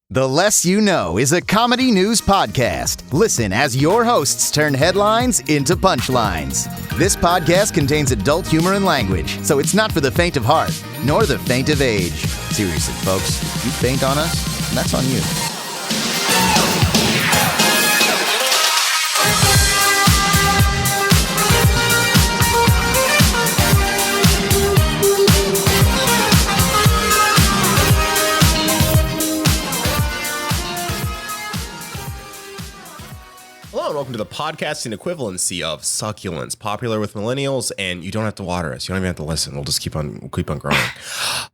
The Less You Know is a comedy news podcast. Listen as your hosts turn headlines into punchlines. This podcast contains adult humor and language, so it's not for the faint of heart, nor the faint of age. Seriously, folks, if you faint on us, that's on you. Welcome to the podcasting equivalency of succulents, popular with millennials, and you don't have to water us. You don't even have to listen. We'll just keep on growing.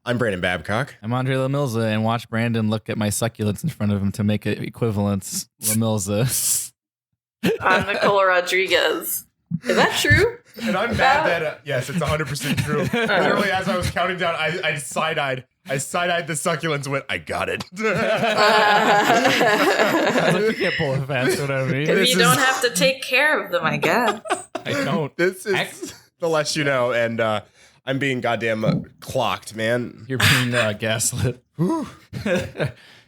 I'm Brandon Babcock. I'm Andre Lamilza, and watch Brandon look at my succulents in front of him to make it equivalence Lamilza. I'm Nicole Rodriguez. Is that true? And I'm mad that, yes, it's 100% true. Literally, as I was counting down, I side-eyed. I side-eyed the succulents and went, I got it. I was like, you can't pull it fast, what I mean. Because you don't have to take care of them, I guess. I don't. This is the less you know, and I'm being goddamn clocked, man. You're being gaslit.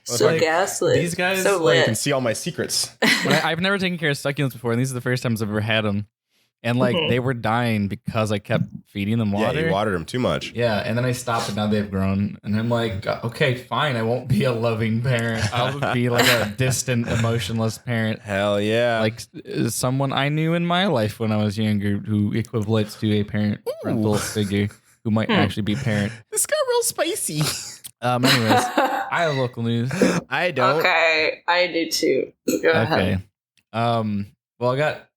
So like, gaslit. These guys, so You lit. can see all my secrets. I've never taken care of succulents before, and these are the first times I've ever had them. And like they were dying because I kept feeding them water. Yeah, you watered them too much. Yeah, and then I stopped, and now they've grown. And I'm like, okay, fine. I won't be a loving parent. I'll be like a distant, emotionless parent. Hell yeah. Like someone I knew in my life when I was younger who equates to a parental figure who might actually be parent. This got real spicy. Anyways, I have local news. I don't. Okay, I do too. Go ahead. Okay. Well, I got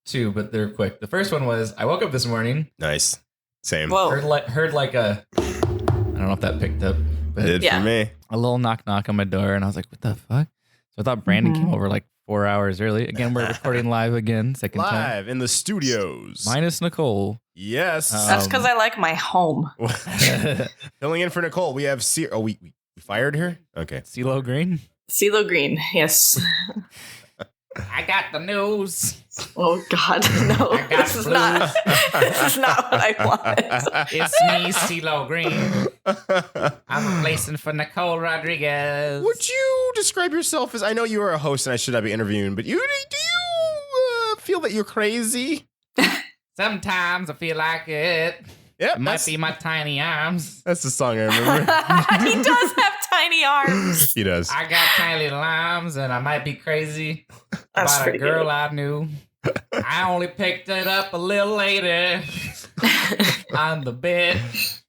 two, but they're quick. The first one was I woke up this morning. Nice. Same. Whoa. Heard like a, I don't know if that picked up, but Did for me. a little knock on my door, and I was like, what the fuck? So I thought Brandon came over like 4 hours early. Again, we're recording live again, second time. Live in the studios. Minus Nicole. Yes. That's because I like my home. Filling in for Nicole, we have we fired her? Okay. CeeYo Green. CeeYo Green, yes. I got the news. Oh God, no! This is not what I want. It's me, CeeYo Green. I'm replacing for Nicole Rodriguez. Would you describe yourself as, I know you are a host and I should not be interviewing, but do you feel that you're crazy? Sometimes I feel like it. Yeah, It might be my tiny arms. That's the song I remember. He does have tiny arms. He does. I got tiny little arms, and I might be crazy That's about a pretty girl good. I knew. I only picked it up a little later on the bed.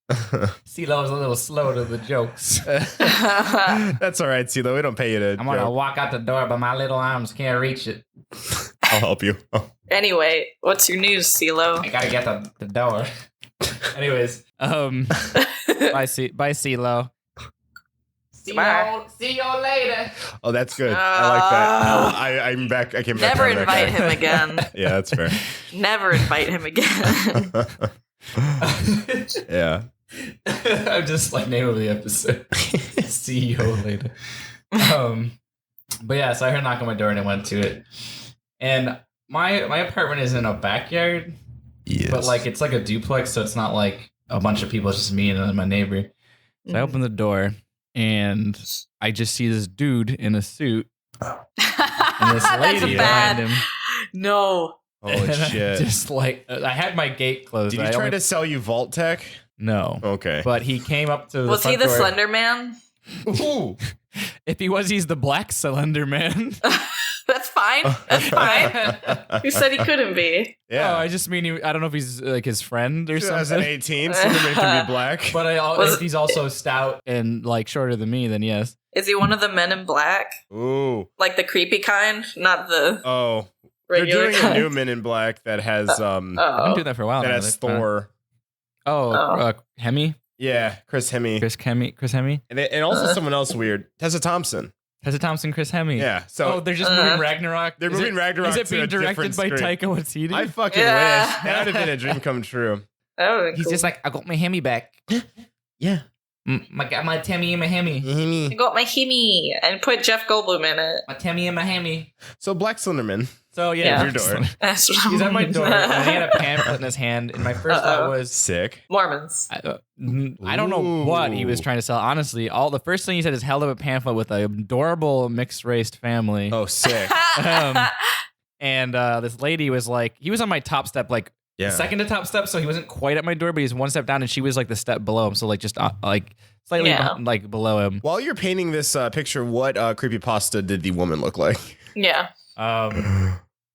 CeeYo's a little slow to the jokes. That's all right, CeeYo. We don't pay you to. I'm gonna walk out the door, but my little arms can't reach it. I'll help you. Anyway, what's your news, CeeYo? I gotta get the door. Anyways, bye, CeeYo. See you later. Oh, that's good. I like that. I'm back. I came back. Never around that invite guy. him again. Yeah, that's fair. Never invite him again. Yeah. I'm just like name of the episode. See you later. But yeah, so I heard a knock on my door and I went to it. And my apartment is in a backyard. Yes. But like it's like a duplex, so it's not like a bunch of people, it's just me and then my neighbor. So I open the door and I just see this dude in a suit. And this lady behind him. No. Holy And shit. Just like I had my gate closed. Did he try to sell you Vault Tech? No. Okay. But he came up to the Was he front the door. Slenderman? Ooh. If he was, he's the black Slenderman. That's fine. That's fine. Who said he couldn't be? Yeah. Oh, I just mean I don't know if he's like his friend or 2018, something. Slenderman can be black. But if he's also stout and like shorter than me, then yes. Is he one of the Men in Black? Ooh. Like the creepy kind, not the Oh. regular They're doing kind? a new Men in Black that has I've been doing that for a while. that now. has Thor. Hemi? Yeah, Chris Hemi. Chris Hemi? And also someone else weird. Tessa Thompson. Tessa Thompson, Chris Hemi. Yeah. So they're just moving Ragnarok. they're moving Ragnarok Is it to being a directed different by screen. Taika Waititi? I fucking Yeah. wish. That would have been a dream come true. That would've been He's cool. just like, I got my Hemi back. Yeah. I got my Tammy and my Hemi. I got my Hemi and put Jeff Goldblum in it. My Tammy and my Hemi. So Black Slenderman. So yeah, Your door. he's at my door, and he had a pamphlet in his hand. And my first thought was Sick. Mormons. I don't know what he was trying to sell. Honestly, the first thing he said is held up a pamphlet with an adorable mixed race family. Oh, sick. And this lady was like, he was on my top step, like second to top step, so he wasn't quite at my door, but he was one step down, and she was like the step below him, so like just like slightly like below him. While you're painting this picture, what creepypasta did the woman look like? Yeah.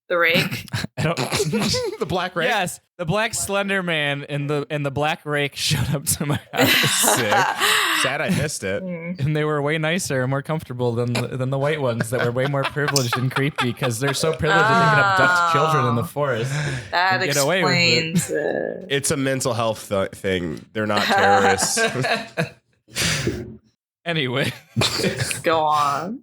The rake. The black rake. Yes, the black Slenderman and the black rake showed up to my house. Sick. Sad I missed it. And they were way nicer and more comfortable than the white ones that were way more privileged and creepy because they're so privileged that they can abduct children in the forest. That and get away explains with it. It's a mental health thing. They're not terrorists. Anyway, Go on.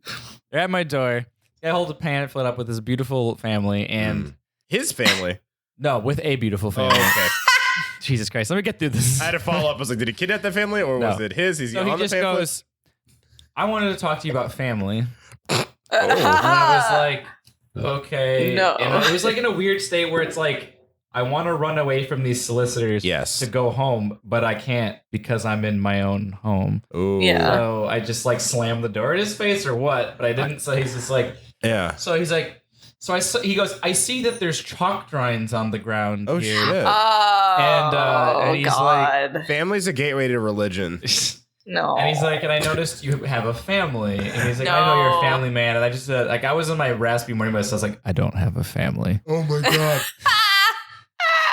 they're at my door. I hold a pamphlet up with this beautiful family and His family. no, with a beautiful family. Oh, okay. Jesus Christ, let me get through this. I had to follow up. I was like, did he kidnap the family or No. was it his? He's So on he the just pamphlet? goes, I wanted to talk to you about family. Oh. And I was like, okay. No. And it was like in a weird state where it's like, I want to run away from these solicitors to go home, but I can't because I'm in my own home. Ooh. Yeah. So I just like slammed the door in his face or what, but I didn't. So he's just like, Yeah. so he's like, he goes, I see that there's chalk drawings on the ground Oh, here. shit. And he's God. like, Family's a gateway to religion. No. and he's like, and I noticed you have a family. And he's like, I know you're a family man. And I just said, like, I was in my raspy morning, but I was like, I don't have a family. Oh my God.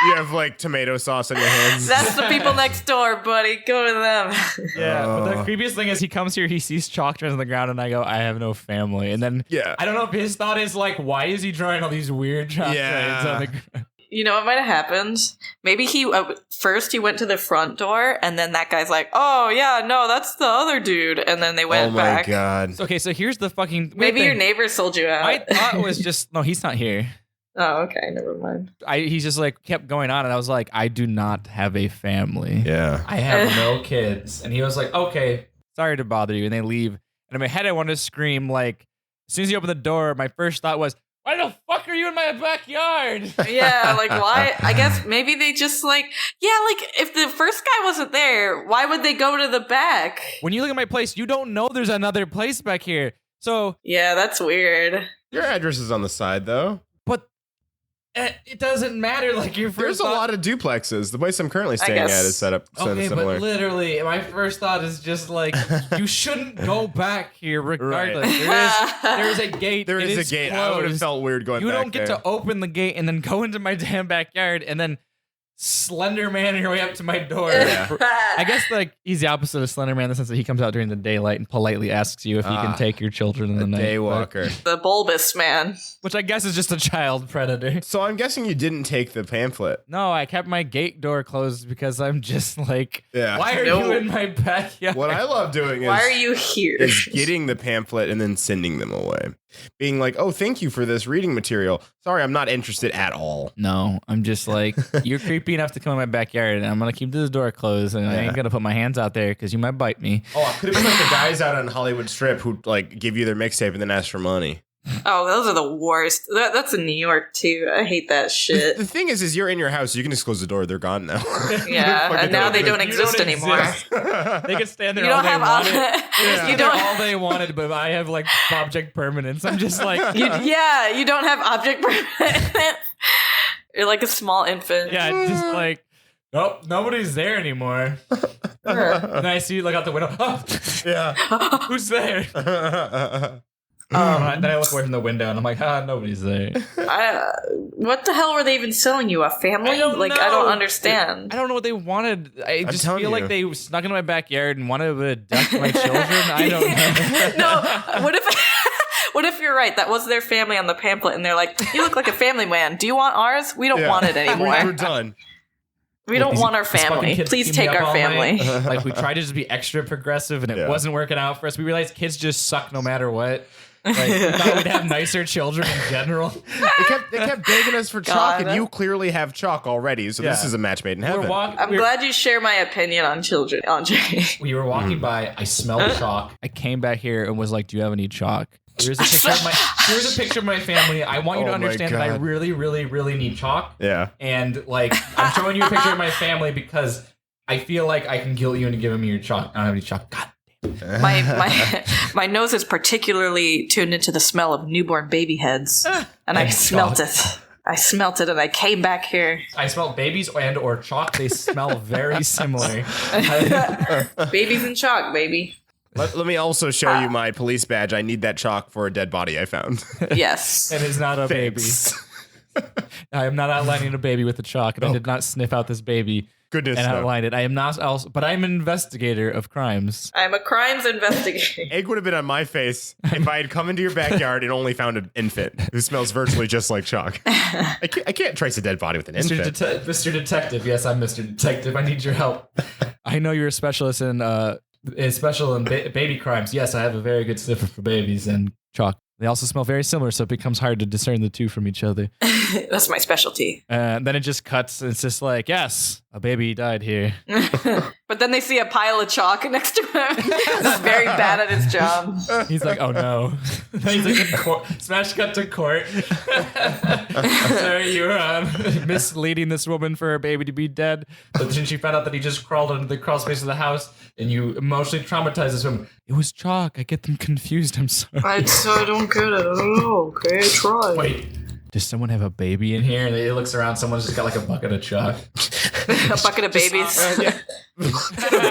You have like tomato sauce on your hands. That's the people next door, buddy. Go to them. Yeah, but the creepiest thing is he comes here, he sees chalk drawings on the ground, and I go, I have no family. And then I don't know if his thought is like, why is he drawing all these weird chalk drawings on the ground? You know what might have happened? Maybe he first he went to the front door, and then that guy's like, "Oh yeah, no, that's the other dude," and then they went back. Oh my God. Okay, so here's the fucking Maybe your thing. neighbor sold you out. I thought it was just no, he's not here. Oh, okay, never mind. He's just like kept going on, and I was like, I do not have a family. Yeah. I have no kids. And he was like, okay, sorry to bother you. And they leave. And in my head, I wanted to scream like, as soon as he opened the door, my first thought was, why the fuck are you in my backyard? Yeah, like why? I guess maybe they just like, if the first guy wasn't there, why would they go to the back? When you look at my place, you don't know there's another place back here. So yeah, that's weird. Your address is on the side though. But it doesn't matter. Like your first There's a lot of duplexes. The place I'm currently staying at is set up okay, similar. but literally, my first thought is just like, you shouldn't go back here regardless. Right. There is a gate. There is a gate. I would have felt weird going back You don't get there. to open the gate and then go into my damn backyard and then Slenderman your way up to my door. I guess like he's the opposite of Slenderman in the sense that he comes out during the daylight and politely asks you if you can take your children in the night. Daywalker. The bulbous man. Which I guess is just a child predator. So I'm guessing you didn't take the pamphlet. No, I kept my gate door closed because I'm just like, why are No. you in my backyard? What I love doing Why are you here? is getting the pamphlet and then sending them away. Being like, oh, thank you for this reading material. Sorry, I'm not interested at all. No, I'm just like, you're creepy enough to come in my backyard, and I'm going to keep this door closed, and I ain't going to put my hands out there because you might bite me. Oh, I could have been like the guys out on Hollywood Strip who like give you their mixtape and then ask for money. Oh, those are the worst. That's in New York too. I hate that shit. The thing is you're in your house. You can just close the door. They're gone now. Yeah, and now they don't You exist anymore. They can stand there You all don't they have wanted. you don't all they wanted, but I have like object permanence. I'm just like, you don't have object permanence. You're like a small infant. yeah, just like, nope, nobody's there anymore. And I see you look out the window. Oh, Yeah. who's there? And then I look away from the window and I'm like, nobody's there. What the hell were they even selling you? A family? I don't I know. don't understand. I don't know what they wanted. I just telling feel like you. they snuck into my backyard and wanted to abduct my children. I don't know. No, what if you're right? That was their family on the pamphlet, and they're like, "You look like a family man. Do you want ours? We don't want it anymore. We're done. We don't want our These fucking family. kids Please keep take me up our all family." night. Like we tried to just be extra progressive and it wasn't working out for us. We realized kids just suck no matter what. Like we thought we'd have nicer children in general. They kept begging us for chalk, and you clearly have chalk already. So this is a match made in heaven. I'm glad you share my opinion on children, Andre. We were walking by. I smelled chalk. I came back here and was like, "Do you have any chalk?" Here's a picture of my family. I want you to understand that I really, really, really need chalk. Yeah. And like, I'm showing you a picture of my family because I feel like I can guilt you into giving me your chalk. I don't have any chalk. God. My nose is particularly tuned into the smell of newborn baby heads, and I smelt it. I smelt it, and I came back here. I smelled babies and or chalk. They smell very similar. Babies and chalk, baby. Let me also show you my police badge. I need that chalk for a dead body I found. Yes. It is not a baby. I am not outlining a baby with the chalk, and I did not sniff out this baby. Goodness, and outlined it. I am not also, but I'm an investigator of crimes. I'm a crimes investigator. Egg would have been on my face if I had come into your backyard and only found an infant who smells virtually just like chalk. I can't trace a dead body with an infant. Mr. Detective, yes, I'm Mr. Detective. I need your help. I know you're a specialist in baby crimes. Yes, I have a very good sniffer for babies and chalk. They also smell very similar, so it becomes hard to discern the two from each other. That's my specialty. And then it just cuts, and it's just like, yes, a baby died here. But then they see a pile of chalk next to him. He's very bad at his job. He's like, oh no. He's like in court. Smash cut to court. Sorry, you were misleading this woman for her baby to be dead. But then she found out that he just crawled under the crawl space of the house, and you emotionally traumatized this woman. It was chalk. I get them confused. I'm sorry. I don't get it. Oh, okay, try. Wait. Does someone have a baby in here? And he looks around. Someone's just got like a bucket of chalk. A bucket of babies.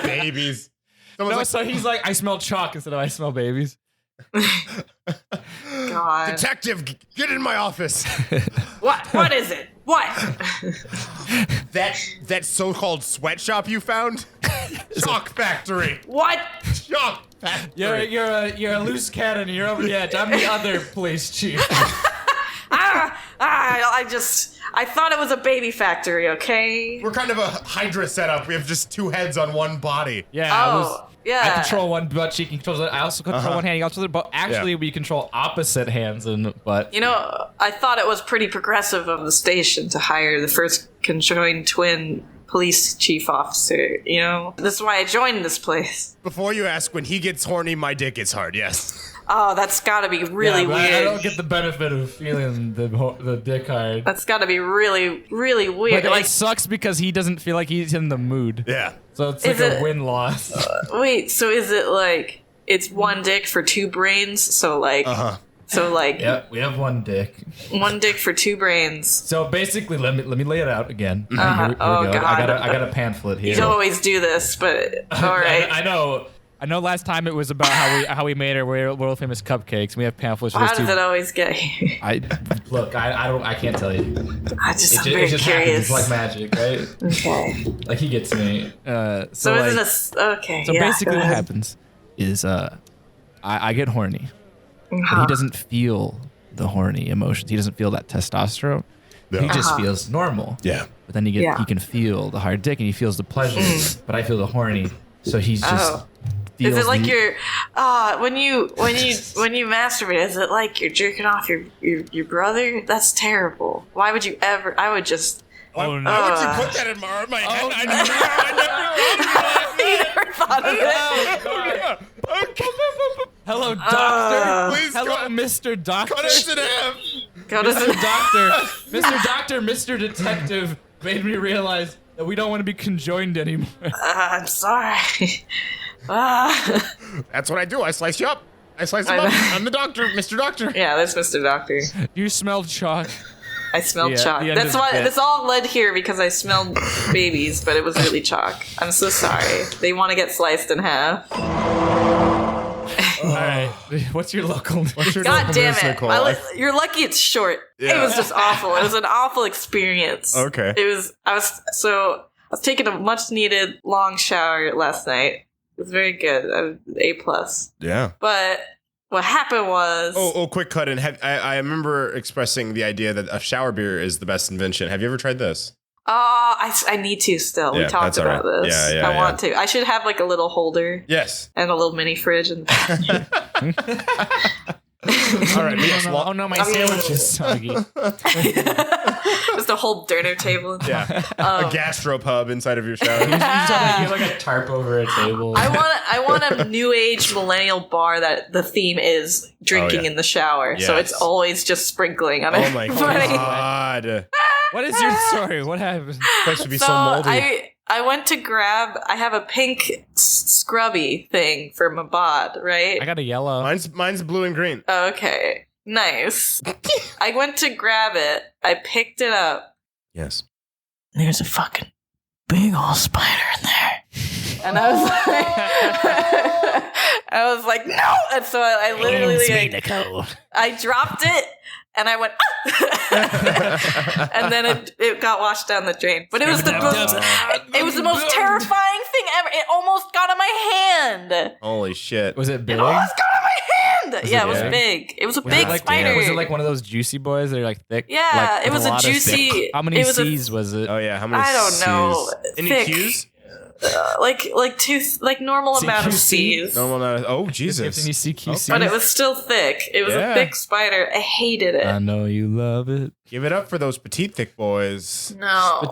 Babies. So he's like, I smell chalk instead of I smell babies. God. Detective, get in my office. What is it? What? That so-called sweatshop you found? Chalk factory. What? Chalk factory. You're a loose cannon. You're over the edge. I'm the other police chief. I thought it was a baby factory, okay? We're kind of a Hydra setup. We have just two heads on one body. Yeah. I control one butt cheek. I also control one hand. You also, but actually, we control opposite hands and butt. You know, I thought it was pretty progressive of the station to hire the first conjoined twin police chief officer. You know, this is why I joined this place. Before you ask, when he gets horny, my dick gets hard. Yes. Oh, that's gotta be really weird. I don't get the benefit of feeling the dick hard. That's gotta be really, really weird. Like, it sucks because he doesn't feel like he's in the mood. Yeah. So it's like a win-loss. Wait, so is it like it's one dick for two brains? So like, yeah, we have one dick. One dick for two brains. So basically, let me lay it out again. Here we oh go. God. I got a pamphlet here. You don't always do this, but all right. I know. Last time it was about how we made our world famous cupcakes. We have pamphlets. How does it always get here? I can't tell you. I'm It very just curious. happens. It's like magic, right? Okay. Like he gets me. So is it okay? So yeah, basically, what happens is I get horny, but he doesn't feel the horny emotions. He doesn't feel that testosterone. No. He just feels normal. Yeah. But then he can feel the hard dick and he feels the pleasure. But I feel the horny. So he's just. Is it like you're when you masturbate? Is it like you're jerking off your brother? That's terrible. Why would you ever? I would just. Oh no! Why would you put that in my head? Oh, I never thought of it. Hello, doctor. Please, Hello, Mr. Doctor. cut us in half. Mr. Doctor. Mr. Doctor. Mr. Detective made me realize that we don't want to be conjoined anymore. I'm sorry. That's what I do. I slice you up. I slice him up. I'm the doctor, Mr. Doctor. Yeah, that's Mr. Doctor. You smelled chalk. I smelled chalk. That's why this all led here because I smelled babies, but it was really chalk. I'm so sorry. They want to get sliced in half. All right. What's your local? God damn it! You're lucky it's short. Yeah. It was just awful. It was an awful experience. Okay. I was taking a much needed long shower last night. It was very good. A+. Yeah. But what happened was... Quick cut in. I remember expressing the idea that a shower beer is the best invention. Have you ever tried this? I need to still. Yeah, we talked about this. Yeah, I want to. I should have like a little holder. Yes. And a little mini fridge. And All right, yes. Oh no, my sandwich is soggy. Just a whole dinner table. Yeah, a gastropub inside of your shower. You have like a tarp over a table. I want a new age millennial bar that the theme is drinking in the shower. Yes. So it's always just sprinkling on Oh my everybody. god! What is your story? What happened? That should be so moldy. I went to grab. I have a pink scrubby thing for my bod, right? I got a yellow. Mine's blue and green. Okay, nice. I went to grab it. I picked it up. Yes. There's a fucking big old spider in there, and I was like, no. And so I literally, I dropped it. And I went, and then it got washed down the drain. But it was the most terrifying thing ever. It almost got on my hand. Holy shit! Was it big? It almost got on my hand. Yeah, it was big. It was a big spider. Was it like one of those juicy boys that are like thick? Yeah, like, it was a juicy. How many C's was it? Oh yeah, how many? I don't know. Any Thick. Q's? Like normal amount of C's. Normal amount of, oh Jesus! Any CQC? But it was still thick. It was a thick spider. I hated it. I know you love it. Give it up for those petite thick boys. No.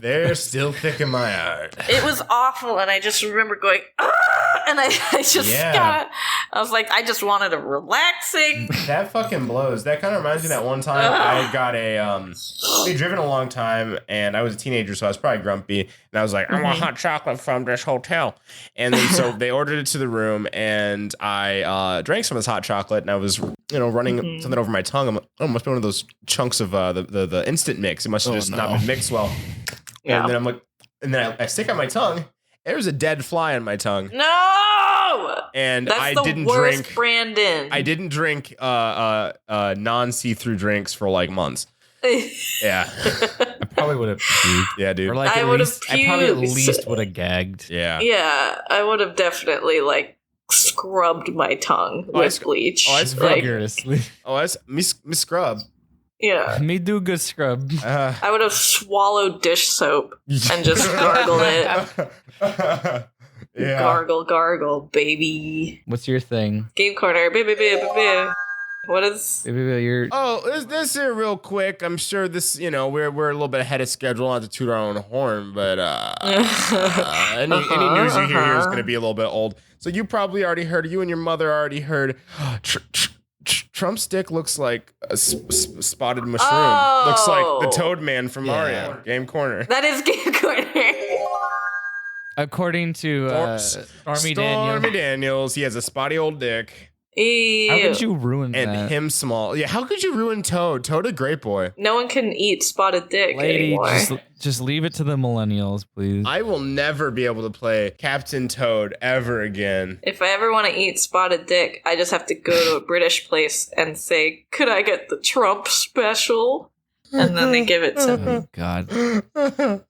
They're still thick in my heart. It was awful, and I just remember going, and I just got. I was like, I just wanted a relaxing. That fucking blows. That kind of reminds me of that one time I got we'd driven a long time, and I was a teenager, so I was probably grumpy, and I was like, I want hot chocolate from this hotel, and then so they ordered it to the room, and I drank some of this hot chocolate, and I was running something over my tongue. I'm like, oh, it must be one of those chunks of the instant mix. It must have not been mixed well. Yeah. And then I'm like, and then I stick out my tongue. There's a dead fly on my tongue. No. And That's I the didn't worst, drink. Brandon. I didn't drink non-see-through drinks for like months. Yeah. I probably would have puked. Yeah, dude. Or like I at least, puked. I probably at least would have gagged. Yeah. Yeah, I would have definitely scrubbed my tongue with bleach. Oh, it's Vigorously. Oh, that's me scrub. Yeah. Me do good scrub. I would have swallowed dish soap and just gargled it. Yeah. Gargle, baby. What's your thing? Game corner. Baby. What is? Your this here real quick. I'm sure this, we're a little bit ahead of schedule, not to toot our own horn, but any news you hear here is going to be a little bit old. So you probably already heard, you and your mother already heard, Trump's dick looks like a spotted mushroom. Oh. Looks like the Toad Man from Mario. Game corner. That is game corner. according to Stormy Daniels, he has a spotty old dick. Ew. How could you ruin and that? him small? Yeah, how could you ruin Toad? Toad a great boy. No one can eat spotted dick Lady, anymore. just leave it to the millennials, please. I will never be able to play Captain Toad ever again. If I ever want to eat spotted dick, I just have to go to a British place and say, could I get the Trump special? And then they give it to me. Oh, God. The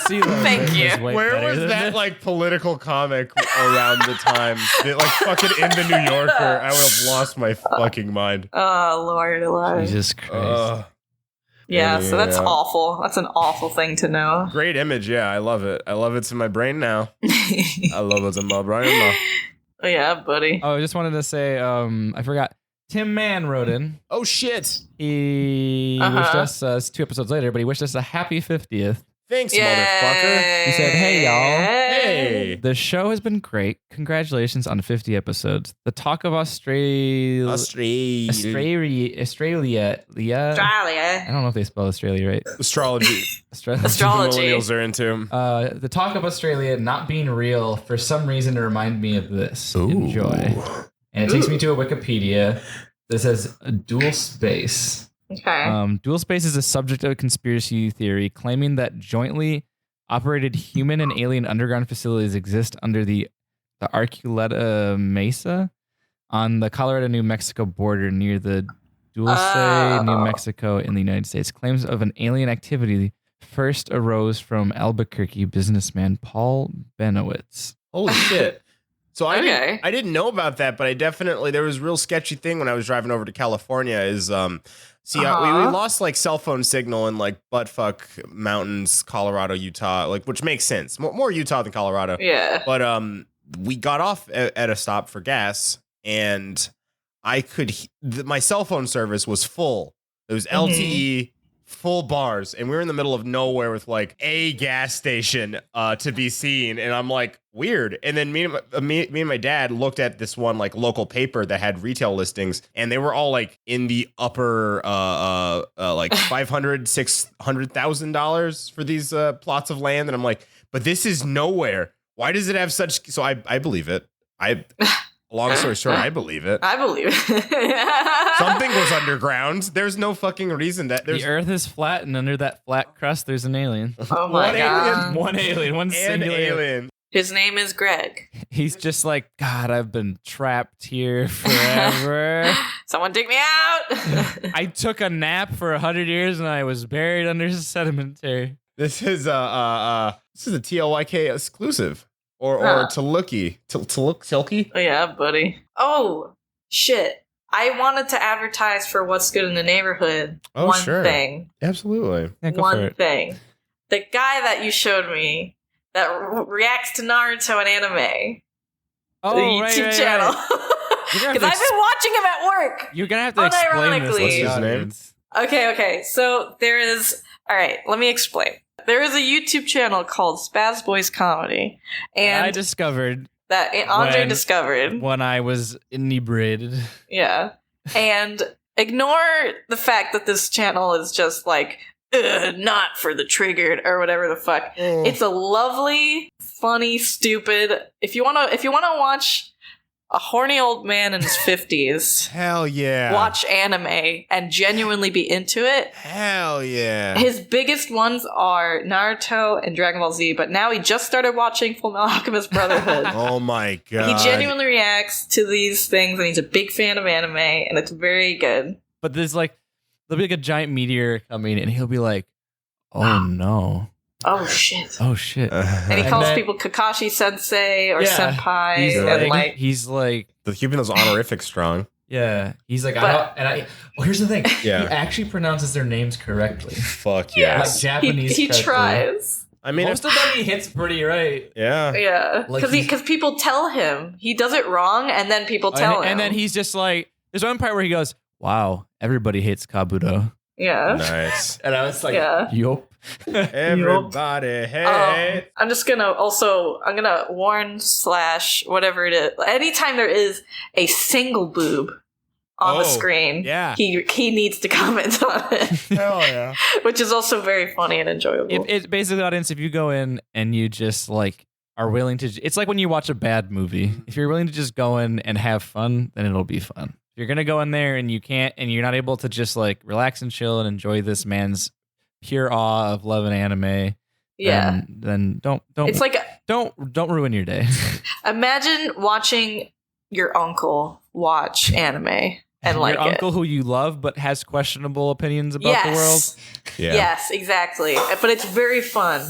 CeeYo Thank you. is way Where better was than that this. like political comic around the time? Like fucking in the New Yorker, I would have lost my fucking mind. Oh, Lord alive. Jesus Christ. Yeah, so that's Yeah. awful. That's an awful thing to know. Great image, yeah, I love it. I love it's in my brain now. I love it's in my brain now. Yeah, buddy. Oh, I just wanted to say, I forgot. Tim Mann wrote in. Oh shit! He wished us, it's 2 episodes later, but he wished us a happy 50th. Thanks, Yay. motherfucker. He said, "Hey, y'all. Hey. The show has been great. Congratulations on 50 episodes. The talk of Australia. I don't know if they spell Australia right. Astrology. Astrology. The millennials are into. The talk of Australia not being real for some reason to remind me of this. Ooh. Enjoy. And it takes me to a Wikipedia that says a dual space. Okay. Dual space is a subject of a conspiracy theory claiming that jointly operated human and alien underground facilities exist under the Archuleta Mesa on the Colorado-New Mexico border near the Dulce, New Mexico in the United States. Claims of an alien activity first arose from Albuquerque businessman Paul Benowitz. Holy shit. So I Okay. didn't know about that, but I definitely, there was a real sketchy thing when I was driving over to California is, we lost like cell phone signal in like buttfuck mountains, Colorado, Utah, like, which makes sense. More Utah than Colorado. Yeah. But we got off at a stop for gas, and my cell phone service was full. It was LTE, full bars, and we were in the middle of nowhere with like a gas station to be seen, and I'm like, weird. And then me and my dad looked at this one like local paper that had retail listings, and they were all like in the upper like $500,000-$600,000 for these plots of land, and I'm like, but this is nowhere. Why does it have such? So I believe it. Long story short, I believe it. I believe it. Something was underground. There's no fucking reason that The Earth is flat, and under that flat crust, there's an alien. Oh my god. One alien. One singular alien. His name is Greg. He's just like, God, I've been trapped here forever. Someone dig me out. I took a nap for 100 years, and I was buried under sedimentary. This is a TLYK exclusive. Or Tilky. Tilky? Oh, yeah, buddy. Oh, shit. I wanted to advertise for What's Good in the Neighborhood. Oh, one sure. thing. Absolutely. Yeah, go for One it. thing. The guy that you showed me that reacts to Naruto and anime. Oh, the right, YouTube right, channel. Right. Because I've been watching him at work. You're going to have to explain this. Unironically. What's his name? Okay. So there is... All right, let me explain. There is a YouTube channel called Spaz Boys Comedy. And I discovered that Andre discovered. when I was inebriated. Yeah. And ignore the fact that this channel is just like, not for the triggered or whatever the fuck. It's a lovely, funny, stupid. If you wanna watch a horny old man in his 50s Hell yeah. watch anime and genuinely be into it. Hell yeah. His biggest ones are Naruto and Dragon Ball Z, but now he just started watching Full Metal Alchemist Brotherhood. Oh my god. He genuinely reacts to these things, and he's a big fan of anime, and it's very good. But there's like, there'll be like a giant meteor coming, and he'll be like, oh no. Oh shit. Oh shit. And he And calls then- people Kakashi Sensei or Yeah. Senpai, He's and like, he's like, They're keeping those honorifics strong. yeah. He's like, But- well, here's the thing. Yeah. He actually pronounces their names correctly. Fuck Yeah. Like yes. Japanese. he correctly. tries. I mean, Most of them he hits pretty right. yeah. Yeah, Like because people tell him he does it wrong, and then people tell him, And then he's just like, there's one part where he goes, wow, everybody hates Kabuto. yeah, Nice. And I was like, Yeah. yup. Everybody, hey. I'm gonna warn / whatever it is. Anytime there is a single boob on the screen, yeah. he needs to comment on it, Hell yeah. which is also very funny and enjoyable. It's basically, audience, if you go in and you just like are willing to, it's like when you watch a bad movie. If you're willing to just go in and have fun, then it'll be fun. If you're gonna go in there and you can't, and you're not able to just like relax and chill and enjoy this man's pure awe of love and anime, yeah, then don't it's like don't ruin your day. imagine watching your uncle watch anime and like your uncle who you love but has questionable opinions about the world. Yeah. Yes, exactly. But it's very fun.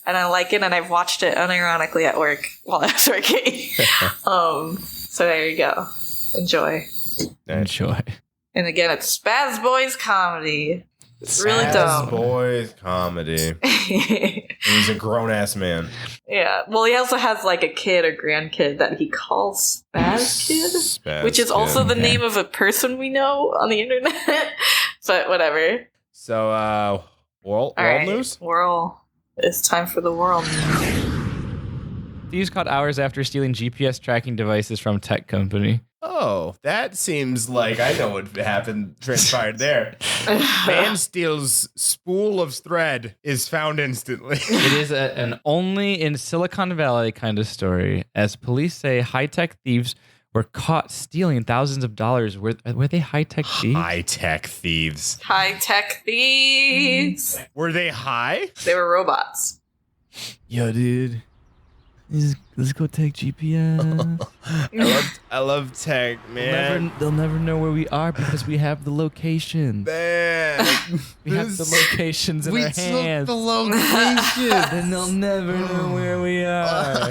And I like it, and I've watched it unironically at work while I was working. So there you go. Enjoy. Enjoy. And again, it's Spaz Boys Comedy. It's really dumb. Boys comedy. He's a grown ass man. Yeah. Well, he also has like a kid or grandkid that he calls Spaz Kid, Spaz which is also Kid. the name of a person we know on the internet. But whatever. So, world All right. news? It's time for the world. Thieves caught hours after stealing GPS tracking devices from tech company. Oh, that seems like I know what happened, transpired there. Man steals spool of thread, is found instantly. It is an only in Silicon Valley kind of story, as police say high-tech thieves were caught stealing thousands of dollars. Were they high-tech thieves? High-tech thieves. High-tech thieves. Were they high? They were robots. Yo, dude. Let's go take GPS. I love tech, man. They'll never know where we are because we have the locations. Man. We have the locations in our hands. the location. Then they'll never know where we are.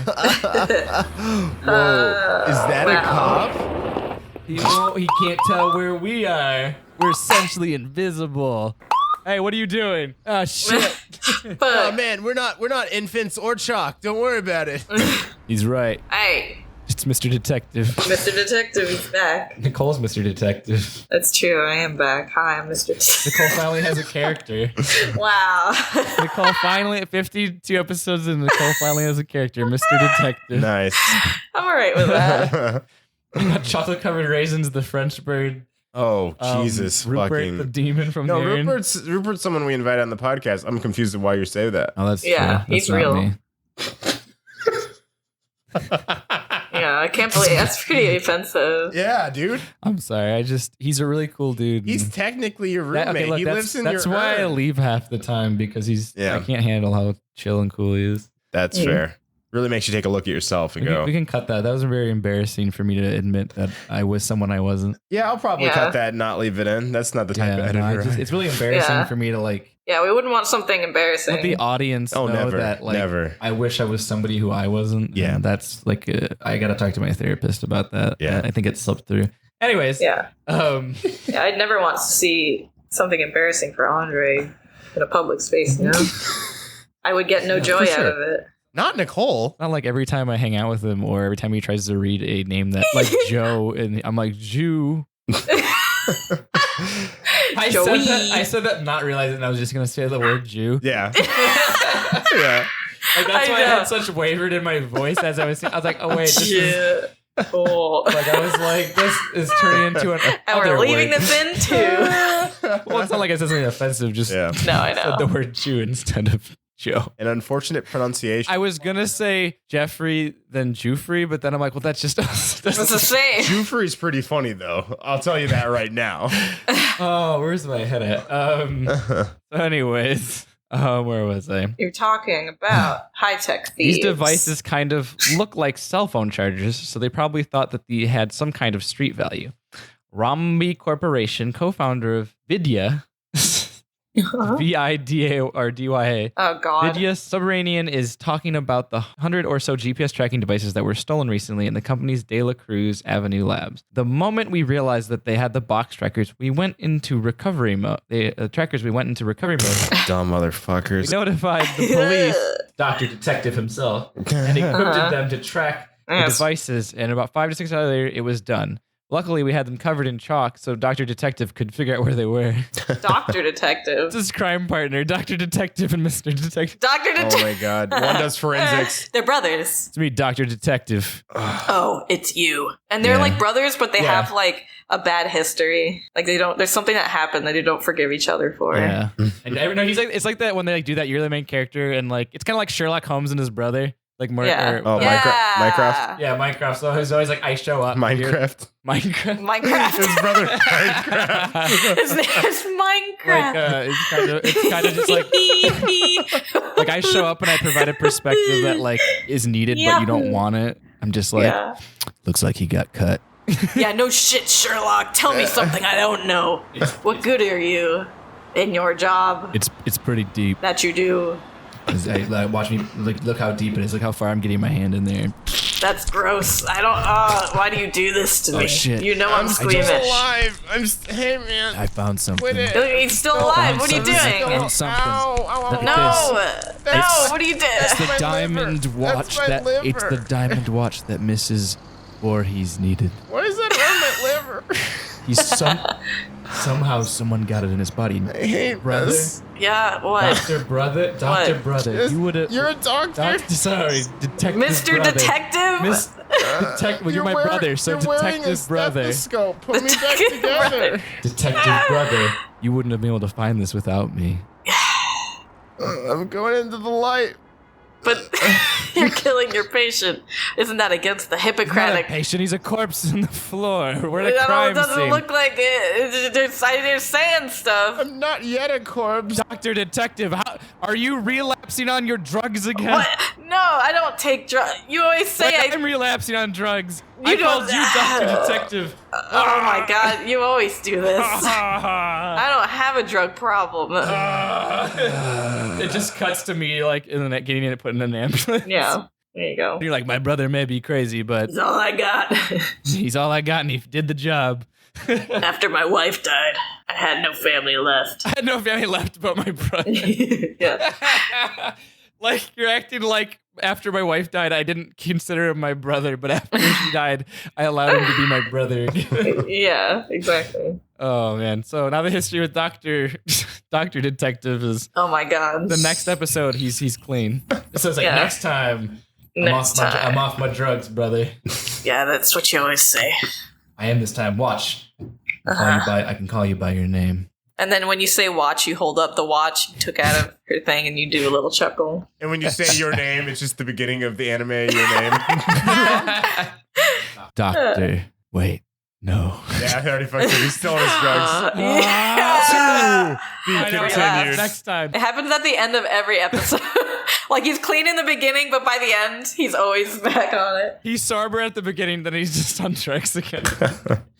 Whoa. Is that a cop? He can't tell where we are. We're essentially invisible. Hey, what are you doing? Oh shit. Oh man, we're not infants or chalk. Don't worry about it. He's right. Hey, It's Mr. Detective. Mr. Detective is back. Nicole's Mr. Detective. That's true. I am back. Hi, I'm Mr. Detective. Nicole finally has a character. Wow. Nicole finally, 52 episodes in, Nicole finally has a character, Mr. Detective. Nice. I'm all right with that. You got chocolate-covered raisins, the French bird. Oh, Jesus. Rupert, fucking. the demon from No, the Urn. Rupert's someone we invited on the podcast. I'm confused of why you say that. Oh, that's Yeah, true. he's That's not real. me. Yeah, I can't believe that's pretty offensive. Yeah, dude. I'm sorry. He's a really cool dude. He's technically your roommate. Okay, look, he lives in your That's why I urn. leave half the time because Yeah. I can't handle how chill and cool he is. That's fair. Really makes you take a look at yourself and go, We can cut that. That was very embarrassing for me to admit that I was someone I wasn't. yeah, I'll probably Yeah. cut that and not leave it in. That's not the type of Yeah, editor. no, it's really embarrassing Yeah. for me to like Yeah, we wouldn't want something embarrassing. let the audience know never, that like never. I wish I was somebody who I wasn't. Yeah. And that's like I gotta talk to my therapist about that. Yeah. I think it slipped through. Anyways, Yeah. yeah, I'd never want to see something embarrassing for Andre in a public space, you know? I would get no joy for sure. out of it. Not Nicole. not like every time I hang out with him or every time he tries to read a name that like Joe and I'm like Jew. I said that not realizing I was just gonna say the word Jew. Yeah. Yeah. Like that's I why I know. had such wavered in my voice as I was saying. I was like, oh wait, this is Yeah. Cool. like I was like, this is turning into an And other we're leaving word. this in too. Well, it's not like I said something offensive. Just Yeah. No, I said the know. word Jew instead of Joe. An unfortunate pronunciation. I was gonna say Jeffrey then Jufrey, but then I'm like, well, that's just It's the same. Jufrey's pretty funny though. I'll tell you that right now. oh, where's my head at? So anyways, where was I? You're talking about high-tech thieves. These devices kind of look like cell phone chargers, so they probably thought that they had some kind of street value. Rambi Corporation, co-founder of Vidya, Vida or DYA. Oh, God. Vidya Subterranean is talking about the 100 or so GPS tracking devices that were stolen recently in the company's De La Cruz Avenue labs. The moment we realized that they had the box trackers, we went into recovery mode. We went into recovery mode. Dumb We motherfuckers. notified the police, Dr. Detective himself, and equipped them to track the Yes. devices. And about 5 to 6 hours later, it was done. Luckily, we had them covered in chalk, so Dr. Detective could figure out where they were. Dr. Detective. This is crime partner, Dr. Detective and Mr. Detective. Dr. Oh Detective. my god. One does forensics. They're brothers. It's me, Dr. Detective. Oh, it's you. And they're Yeah. like brothers, but they Yeah. have like a bad history. Like they don't. There's something that happened that they don't forgive each other for. Yeah, and no, he's like, it's like that when they like do that. You're the main character, and like it's kind of like Sherlock Holmes and his brother, like more. Yeah. Oh, Minecraft? Yeah, Minecraft. So he's always like, I show up. Minecraft. Minecraft. Minecraft. His brother Minecraft. His name is Minecraft. Like it's kind of just like I show up and I provide a perspective that like is needed, but you don't want it. I'm just like, yeah. looks like he got cut. Yeah, no shit, Sherlock. Tell me something I don't know. What good are you in your job It's pretty deep. that you do? Watch me look how deep it is. Look how far I'm getting my hand in there. That's gross. I don't. Why do you do this to me? shit. You know I'm squeamish. alive. Hey man. I found something. it. He's still alive. What are you I doing? found something. Ow. Look at No, this. no. What are you doing? It's the my diamond liver. watch That's my that it's the liver. diamond watch that Mrs. Voorhees needed. Why is that on my liver? He's somehow someone got it in his body. I hate Brother, this. Yeah. What? Doctor brother, you would have. You're a doctor. Sorry, detective Mr. brother. Detective. Well, you're my brother, so you're wearing a detective brother. stethoscope. Put me back Detective together. brother. Detective brother, you wouldn't have been able to find this without me. I'm going into the light. But you're killing your patient. Isn't that against the He's not a Hippocratic? patient, he's a corpse in the floor. We're at a It crime doesn't scene. look like it. They're saying stuff. I'm not yet a corpse. Doctor Detective, how, are you relapsing on your drugs again? What? No, I don't take drugs. You always say Like, I'm relapsing on drugs. You I called don't- you Doctor Detective. Oh my god, you always do this. I don't have a drug problem. It just cuts to me like in the getting in it, put in an ambulance. Yeah, there you go. You're like, my brother may be crazy, but That's all I got. he's all I got and he did the job. After my wife died, I had no family left. I had no family left but my brother. Yeah. Like you're acting like after my wife died, I didn't consider him my brother, but after she died, I allowed him to be my brother. Yeah, exactly. Oh man! So now the history with Doctor Detective is. Oh my god! The next episode, he's clean. It says like next time. Next time. I'm off my drugs, brother. Yeah, that's what you always say. I am this time. Watch. I can call you by your name. And then when you say watch, you hold up the watch you took out of her thing and you do a little chuckle. And when you say your name, it's just the beginning of the anime, your name. Doctor. Wait. No. Yeah, I already fucked it. He's still on his drugs. Yeah. Be continued. Next time. It happens at the end of every episode. Like he's clean in the beginning, but by the end, he's always back on it. He's sober at the beginning, then he's just on drugs again.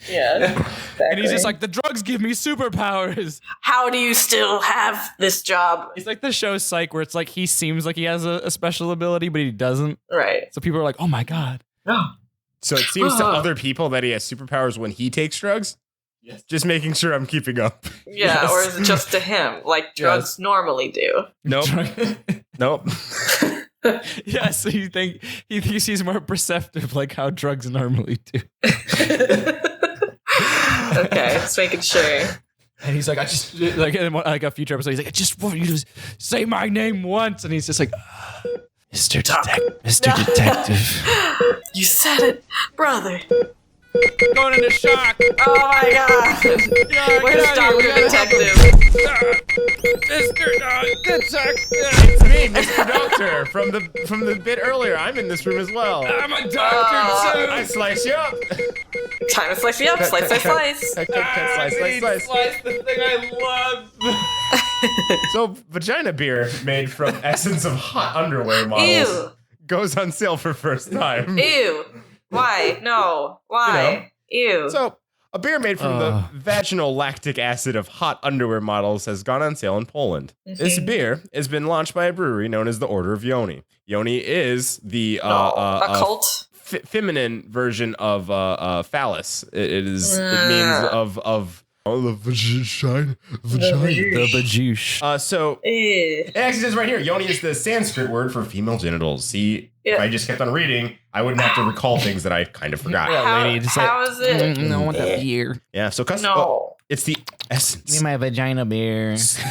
Yeah. Exactly. And he's just like, the drugs give me superpowers. How do you still have this job? He's like the show Psych, where it's like he seems like he has a special ability, but he doesn't. Right. So people are like, oh my God. So it seems to other people that he has superpowers when he takes drugs? Yes. Just making sure I'm keeping up. Yeah, or is it just to him, like drugs normally do? Nope. Nope. Yeah, so you think he thinks he's more perceptive, like how drugs normally do. Okay, just making sure. And he's like, I just, like, in like a future episode, he's like, I just want you to say my name once. And he's just like, Mr. Detective. You said it, brother. Going into shock. Oh my god. Where's Dr. Detective? Mr. Detective. It's me, Mr. Doctor, from the bit earlier. I'm in this room as well. I'm a doctor too. I slice you up. Time to slice you up. Slice. Slice. Slice the thing I love. So, vagina beer made from essence of hot underwear models goes on sale for first time. Ew. Why? No. Why? Ew. So, a beer made from the vaginal lactic acid of hot underwear models has gone on sale in Poland. This beer has been launched by a brewery known as the Order of Yoni. Yoni is the a cult? Feminine version of phallus. It means of the vagina. The bajouche. So it actually says right here, Yoni is the Sanskrit word for female genitals. See, if I just kept on reading, I wouldn't have to recall things that I kind of forgot. How is it? I want that beer. Yeah, so it's the essence. Give me my vagina beer. So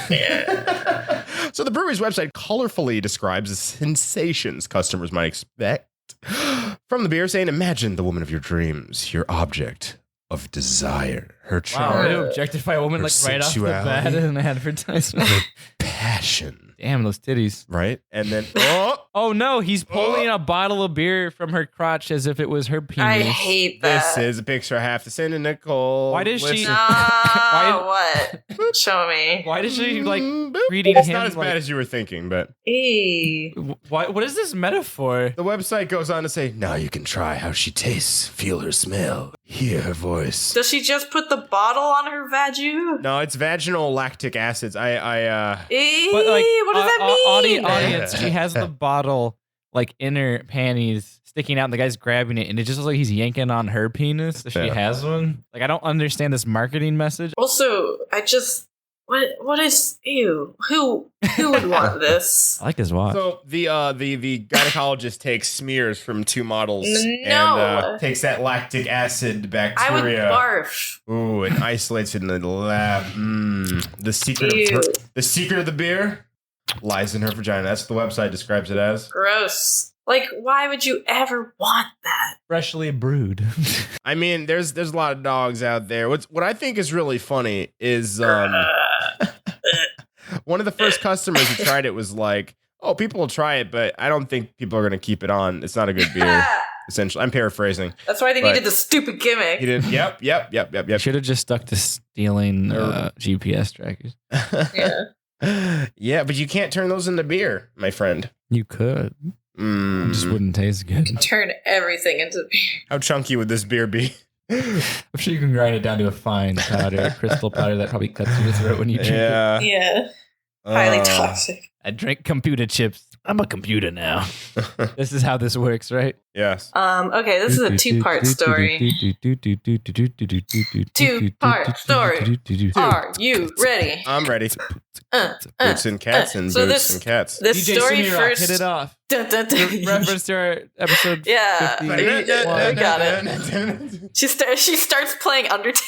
the brewery's website colorfully describes the sensations customers might expect from the beer, saying, imagine the woman of your dreams, your object of desire, her charm. Wow, to objectify a woman like right off the bat in an advertisement. Passion. Damn, those titties. Right? And then, oh no, he's pulling a bottle of beer from her crotch as if it was her penis. I hate that. This is a picture I have to send to Nicole. Why does she? What? Show me. Why does she like reading It's him? not as bad as you were thinking, but what is this metaphor? The website goes on to say, now you can try how she tastes, feel her smell, hear her voice. Does she just put the bottle on her vagina? No, it's vaginal lactic acids. But like, what does that mean? Audience, she has the bottle like in her panties sticking out and the guy's grabbing it and it just looks like he's yanking on her penis if she has one. Like, I don't understand this marketing message. Also, what is ew? Who would want this? I like his watch. So the gynecologist takes smears from two models and takes that lactic acid bacteria. I would barf. Ooh, and isolates it in the lab. The secret of the beer lies in her vagina. That's what the website describes it as. Gross. Like, why would you ever want that? Freshly brewed. I mean, there's a lot of dogs out there. What I think is really funny is one of the first customers who tried it was like, "Oh, people will try it, but I don't think people are going to keep it on. It's not a good beer." Essentially, I'm paraphrasing. That's why they needed the stupid gimmick. He did. Yep. Should have just stuck to stealing GPS trackers. Yeah, but you can't turn those into beer, my friend. You could. It just wouldn't taste good. Turn everything into beer. How chunky would this beer be? I'm sure you can grind it down to a fine powder, crystal powder that probably cuts through your throat when you drink it. Yeah. Highly toxic. I drink computer chips. I'm a computer now. This is how this works, right? Yes. Okay, this is a two-part story. Two-part story. Are you ready? I'm ready. Boots and cats and so boots and cats. This DJ story Simi Rock, first. hit it off. Dun, dun, dun. Reference to our episode. Yeah, 51. we got it. She starts playing Undertale.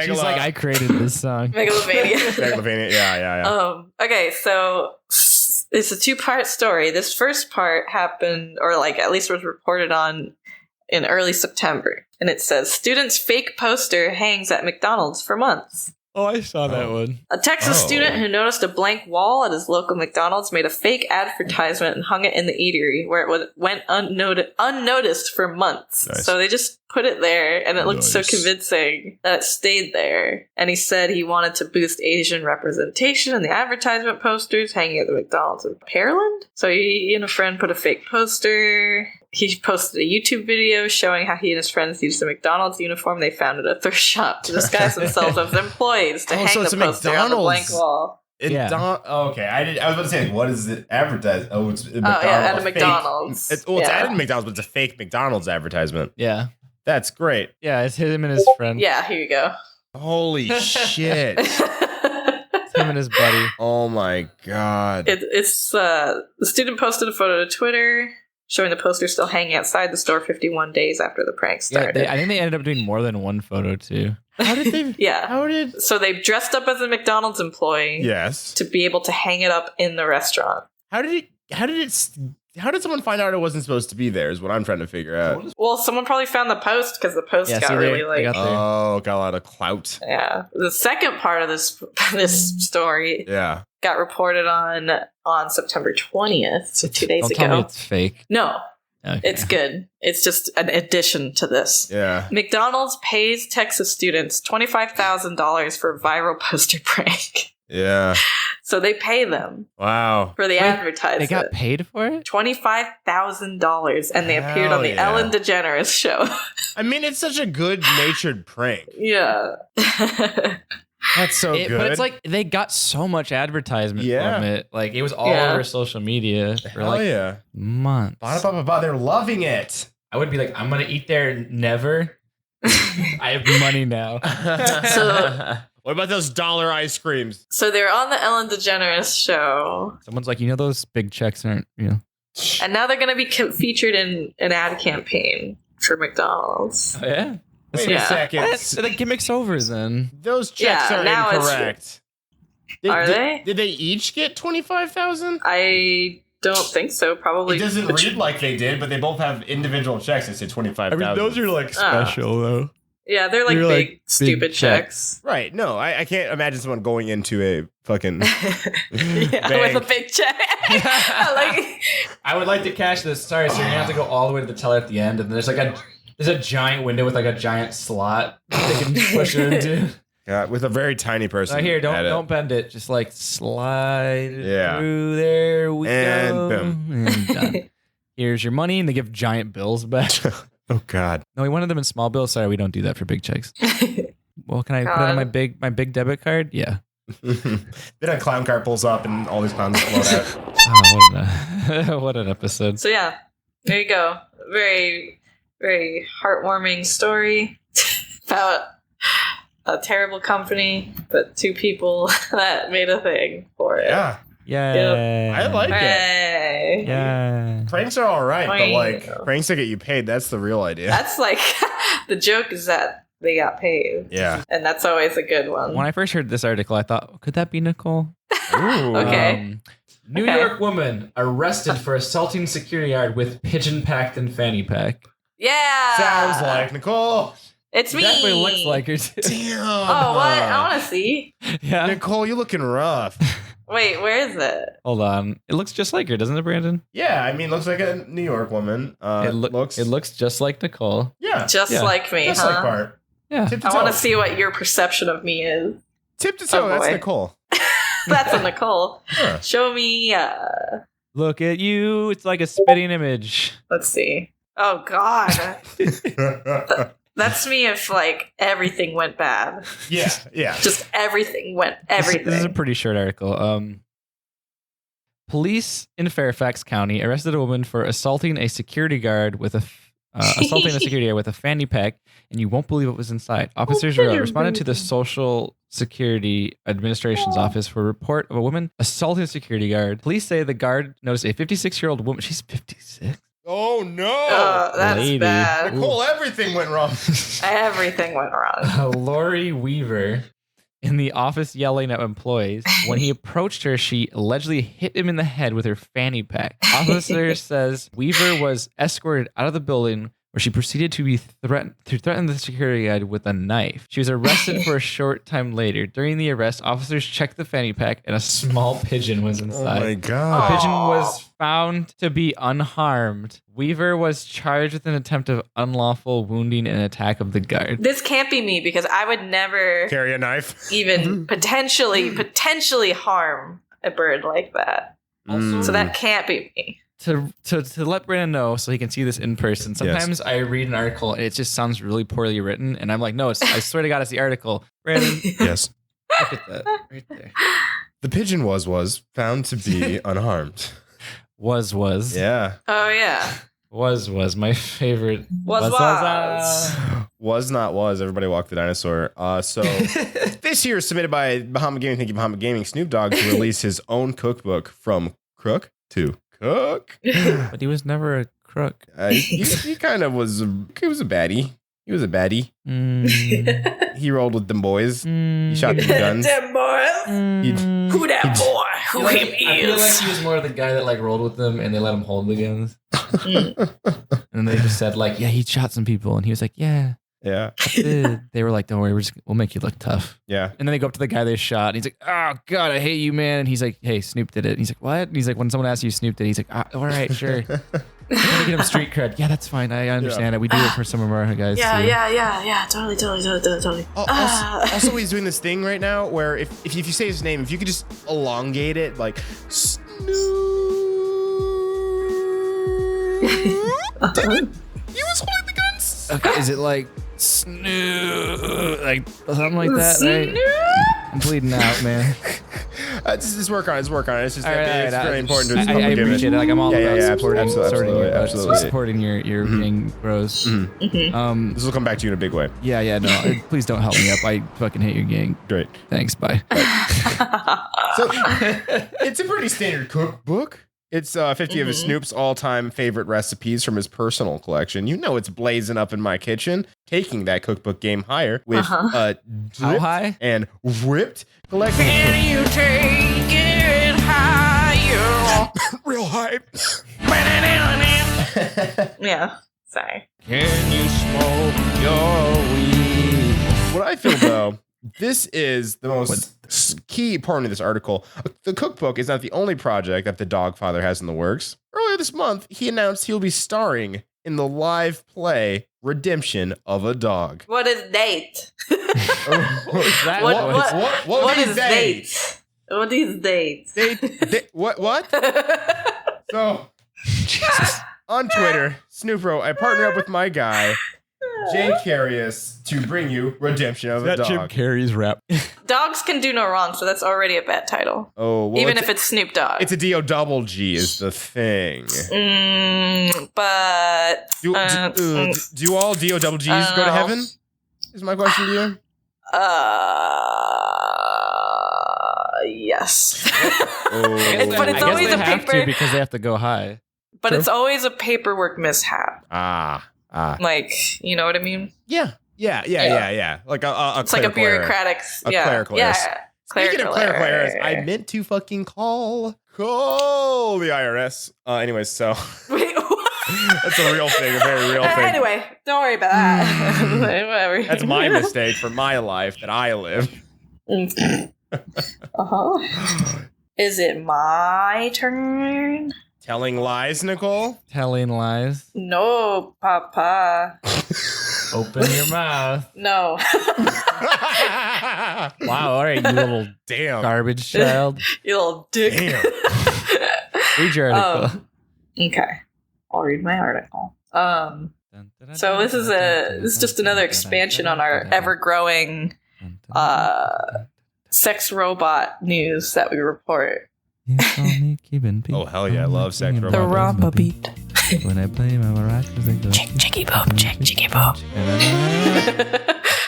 She's like, I created this song. Megalovania. Megalovania. Yeah. Okay, so it's a 2-part story. This first part happened, or like at least was reported on in early September. And it says, student's fake poster hangs at McDonald's for months. Oh, I saw that one. A Texas student who noticed a blank wall at his local McDonald's made a fake advertisement and hung it in the eatery, where it went unnoticed for months. Nice. So they just put it there, and it looked so convincing that it stayed there. And he said he wanted to boost Asian representation in the advertisement posters hanging at the McDonald's in Pearland. So he and a friend put a fake poster. He posted a YouTube video showing how he and his friends used the McDonald's uniform they found at a thrift shop to disguise themselves as employees to hang so the it's a poster on the blank McDonald's. wall. Okay. I was about to say, what is it advertised? Oh, it's McDonald's. At a fake- McDonald's. It's added to McDonald's, but it's a fake McDonald's advertisement. Yeah. That's great. Yeah, it's him and his friend. Yeah, here you go. Holy shit. It's him and his buddy. Oh my god. It's the student posted a photo to Twitter showing the poster still hanging outside the store 51 days after the prank started. Yeah, I think they ended up doing more than one photo too. How did they? Yeah. How did? So they dressed up as a McDonald's employee Yes. to be able to hang it up in the restaurant. How did someone find out it wasn't supposed to be there? Is what I'm trying to figure out. Well, someone probably found the post because the post got see, really they like. got there. Oh, got a lot of clout. Yeah. The second part of this story Yeah. got reported on September 20th, so 2 days Don't tell me ago. it's fake. No, Okay. it's good. It's just an addition to this. Yeah. McDonald's pays Texas students $25,000 for a viral poster prank. Yeah. So they pay them Wow. for the advertisement. They got paid for it? $25,000, and they appeared on the Hell yeah. Ellen DeGeneres show. I mean, it's such a good-natured prank. Yeah. That's so good. But it's like they got so much advertisement Yeah. from it. Like it was all Yeah. over social media for Hell like yeah. months. They're loving it. I would be like, I'm gonna eat there never. I have money now. So- What about those dollar ice creams? So they're on the Ellen DeGeneres show, Someone's like, those big checks aren't, and now they're going to be featured in an ad campaign for McDonald's. Oh, yeah. Wait Yeah. a second. The gimmick's over then. Those checks Yeah, are now it's- incorrect. Are they? Did they each get 25,000? I don't think so. Probably. It doesn't read like they did, but they both have individual checks that say 25,000. are like special, though. Yeah, they're like They're, big, like, stupid big checks. Right. No, I can't imagine someone going into a fucking Yeah, bank. with a big check. Like, I would like to cash this. Sorry, so you're gonna have to go all the way to the teller at the end, and there's a giant window with like a giant slot they can push it into. Yeah, with a very tiny person. Here, at it. don't bend it. Just like slide it Yeah. through there. We And go. boom. And done. Here's your money, and they give giant bills back. Oh God. No, we wanted them in small bills. Sorry, we don't do that for big checks. Well, can I put it on my big debit card? Yeah. Then a clown car pulls up and all these clowns float out. Oh, what an episode. so yeah, there you go. Very, very heartwarming story about a terrible company, but two people that made a thing for it. Yeah. Yeah. I like it. Hey. Yeah. Pranks are all right, but Fine. like pranks that get you paid, that's the real idea. That's like the joke is that they got paid. Yeah. And that's always a good one. When I first heard this article, I thought, could that be Nicole? Ooh. Okay. New Okay. York woman arrested for assaulting security guard with pigeon packed and fanny pack. Yeah. Sounds like Nicole. It's me. Definitely looks like her too. Damn. Oh, what? I want to see. Yeah. Nicole, you looking rough. Wait, where is it? Hold on. It looks just like her, doesn't it, Brandon? Yeah, I mean, looks like a New York woman. It looks just like Nicole. yeah, Just Yeah. like me, just huh? like Bart. Yeah. Tip to I toe. want to see what your perception of me is. Tip to toe. Oh, That's boy. Nicole. That's a Nicole. Huh. Show me. Look at you. It's like a spitting image. Let's see. Oh God, that's me if like everything went bad. yeah, yeah. Just everything went This is a everything. pretty short article. Police in Fairfax County arrested a woman for assaulting a security guard with a assaulting the security guard with a fanny pack, and you won't believe what was inside. Officers responded to the Social Security Administration's office for a report of a woman assaulting a security guard. Police say the guard noticed a 56-year-old woman. She's 56. Oh no! That's Lady. bad. Nicole, everything went wrong. Everything went wrong. Lori Weaver in the office yelling at employees. When he approached her, she allegedly hit him in the head with her fanny pack. Officer says Weaver was escorted out of the building where she proceeded to threaten the security guard with a knife. She was arrested for a short time later. During the arrest, officers checked the fanny pack and a small pigeon was inside. Oh my The god! pigeon was found to be unharmed. Weaver was charged with an attempt of unlawful wounding and attack of the guard. This can't be me because I would never Carry a knife. even potentially harm a bird like that. So that can't be me. To let Brandon know so he can see this in person. Sometimes I read an article and it just sounds really poorly written, and I'm like, no, I swear to God, it's the article. Brandon, Yes. look at that right there. The pigeon was found to be unharmed. Was. Yeah. Oh yeah. Was my favorite. Was. Was not was. Everybody walked the dinosaur. So this year is submitted by Bahama Gaming. Thank you, Bahama Gaming. Snoop Dogg to release his own cookbook from crook to cook. But he was never a crook. He kind of was. He was a baddie. He was a baddie. He rolled with them boys. He shot them guns. Them boys. Who that boy? Who him I feel like is? he was more the guy that like rolled with them and they let him hold the guns. And they just said like, yeah, he shot some people, and he was like, yeah. Yeah. They were like, don't worry, we'll make you look tough. Yeah. And then they go up to the guy they shot, and he's like, oh God, I hate you, man. And he's like, hey, Snoop did it. And he's like, what? And he's like, when someone asks you Snoop did it, he's like, all right, sure. I'm gonna get him street cred. Yeah, that's fine. I understand it. We do it for some of our guys. Yeah, too. yeah. Totally. Also, he's doing this thing right now where if you say his name, if you could just elongate it, like Snoop. Damn it. He was holding the guns. Okay, is it like Snoop, like something like that? Right? I'm bleeding out, man. Just work on it. It's just All right, it's very important to I appreciate it. Like I'm all about absolutely. supporting your gang bros. This will come back to you in a big way. Yeah. No, please don't help me up. I fucking hate your gang. Great. Thanks. Bye. So it's a pretty standard cookbook. It's 50 of his Snoop's all-time favorite recipes from his personal collection. You know it's blazing up in my kitchen, taking that cookbook game higher with How high? and whipped collection. Can you take it higher? Real hype. Yeah. Sorry. Can you smoke your weed? What I feel though, this is the most key part of this article. The cookbook is not the only project that the Dogfather has in the works. Earlier this month, he announced he'll be starring in the live play Redemption of a Dog. What is date? What is date? What is date? What? So, on Twitter, Snoopro, I partner up with my guy, Jay Carius, to bring you Redemption of a Dog. Jim Carrey's rap. Dogs can do no wrong, so that's already a bad title. Oh, well, even if it's Snoop Dogg. It's a D-O-double-G is the thing. But do all D-O-double-Gs go to heaven? Is my question to you. Yes. But it's always a paper because they have to go high. But it's always a paperwork mishap. Like, you know what I mean? Yeah. Like a it's like a bureaucratic, clerical error. Speaking of clerical errors, I meant to fucking call the IRS. Anyways, so wait, what? That's a real thing, a very real thing. Anyway, don't worry about that. Whatever. That's my mistake for my life that I live. Is it my turn? Telling lies, Nicole? Telling lies. No, Papa. Open your mouth. No. Wow, all right, you little garbage child. You little dick. Damn. Read your article. Okay. I'll read my article. So this is just another expansion on our ever-growing sex robot news that we report. Oh, hell yeah, I love sex robots. The Rampa beat. When I play my maracas, they go Chicky boom, chicky boom.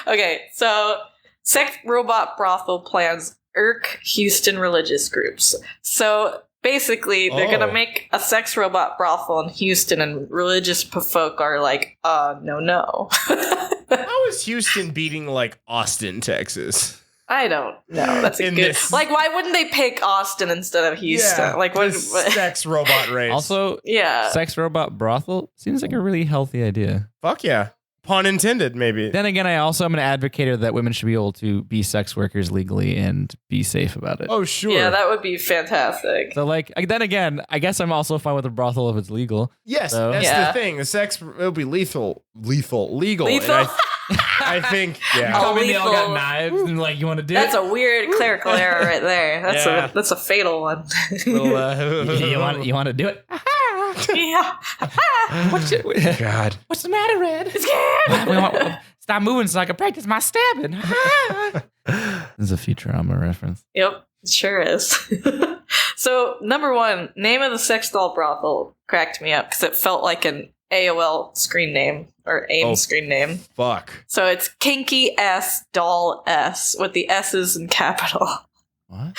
Okay, so sex robot brothel plans irk Houston religious groups. So basically, they're gonna make a sex robot brothel in Houston, and religious folk are like, no. How is Houston beating like Austin, Texas? I don't know. That's a good. Like, why wouldn't they pick Austin instead of Houston? Yeah, like, what? Sex robot race. Also, Yeah. sex robot brothel seems like a really healthy idea. Fuck yeah. Pun intended, maybe. Then again, I also am an advocate that women should be able to be sex workers legally and be safe about it. Oh, sure. Yeah, that would be fantastic. So, like, then again, I guess I'm also fine with a brothel if it's legal. Yes, So- that's Yeah. the thing. The sex, it'll be legal. Lethal? And I think, yeah. Oh, They all got lethal. knives and like, you want to do That's it? a weird clerical error right there. That's a fatal one. you want to do it? Yeah. God. What's the matter, Red? Scared. Stop moving so I can practice my stabbing. This is a Futurama reference. Yep, it sure is. So, number one, name of the sex doll brothel cracked me up because it felt like an AOL screen name or AIM screen name. Fuck. So it's Kinky S Doll S with the S's in capital. What?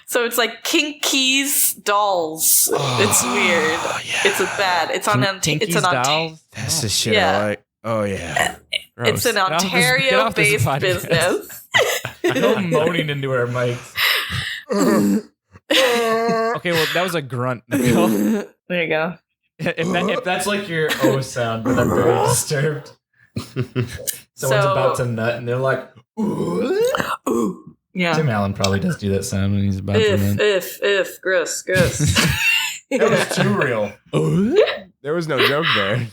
So it's like Kinky's Dolls. It's weird. Yeah. It's bad. It's on Tinky's it's an dolls? That's the shit Yeah. I like. Oh, yeah. It's an Gross. Get off this Ontario-based podcast. business. No moaning into our mics. Okay, well, that was a grunt. Nicole. There you go. If that's like your O sound, but I'm very disturbed. Someone's about to nut, and they're like, ooh. Ooh. Yeah. Tim Allen probably does do that sound when he's about to nut. If, gross. That was too real. There was no joke there.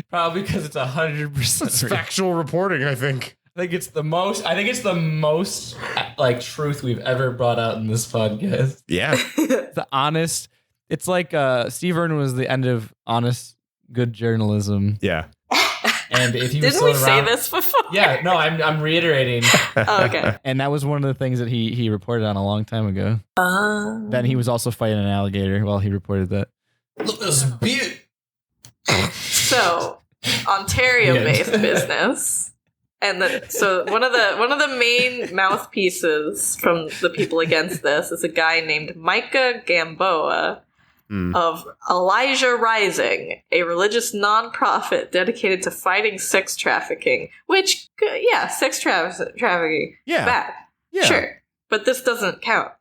Probably because it's 100% It's real. factual reporting, I think. I think it's the most like truth we've ever brought out in this podcast. Yeah. The honest. It's like Steve Irwin was the end of honest, good journalism. Yeah. And if he was Didn't still we say around, this before? yeah, no, I'm reiterating. Oh, okay. And that was one of the things that he reported on a long time ago. Then he was also fighting an alligator while he reported that. Look, this beard. So, Ontario-based business. And so one of the main mouthpieces from the people against this is a guy named Micah Gamboa of Elijah Rising, a religious nonprofit dedicated to fighting sex trafficking. Which, yeah, sex trafficking, Yeah. bad, Yeah. sure, but this doesn't count.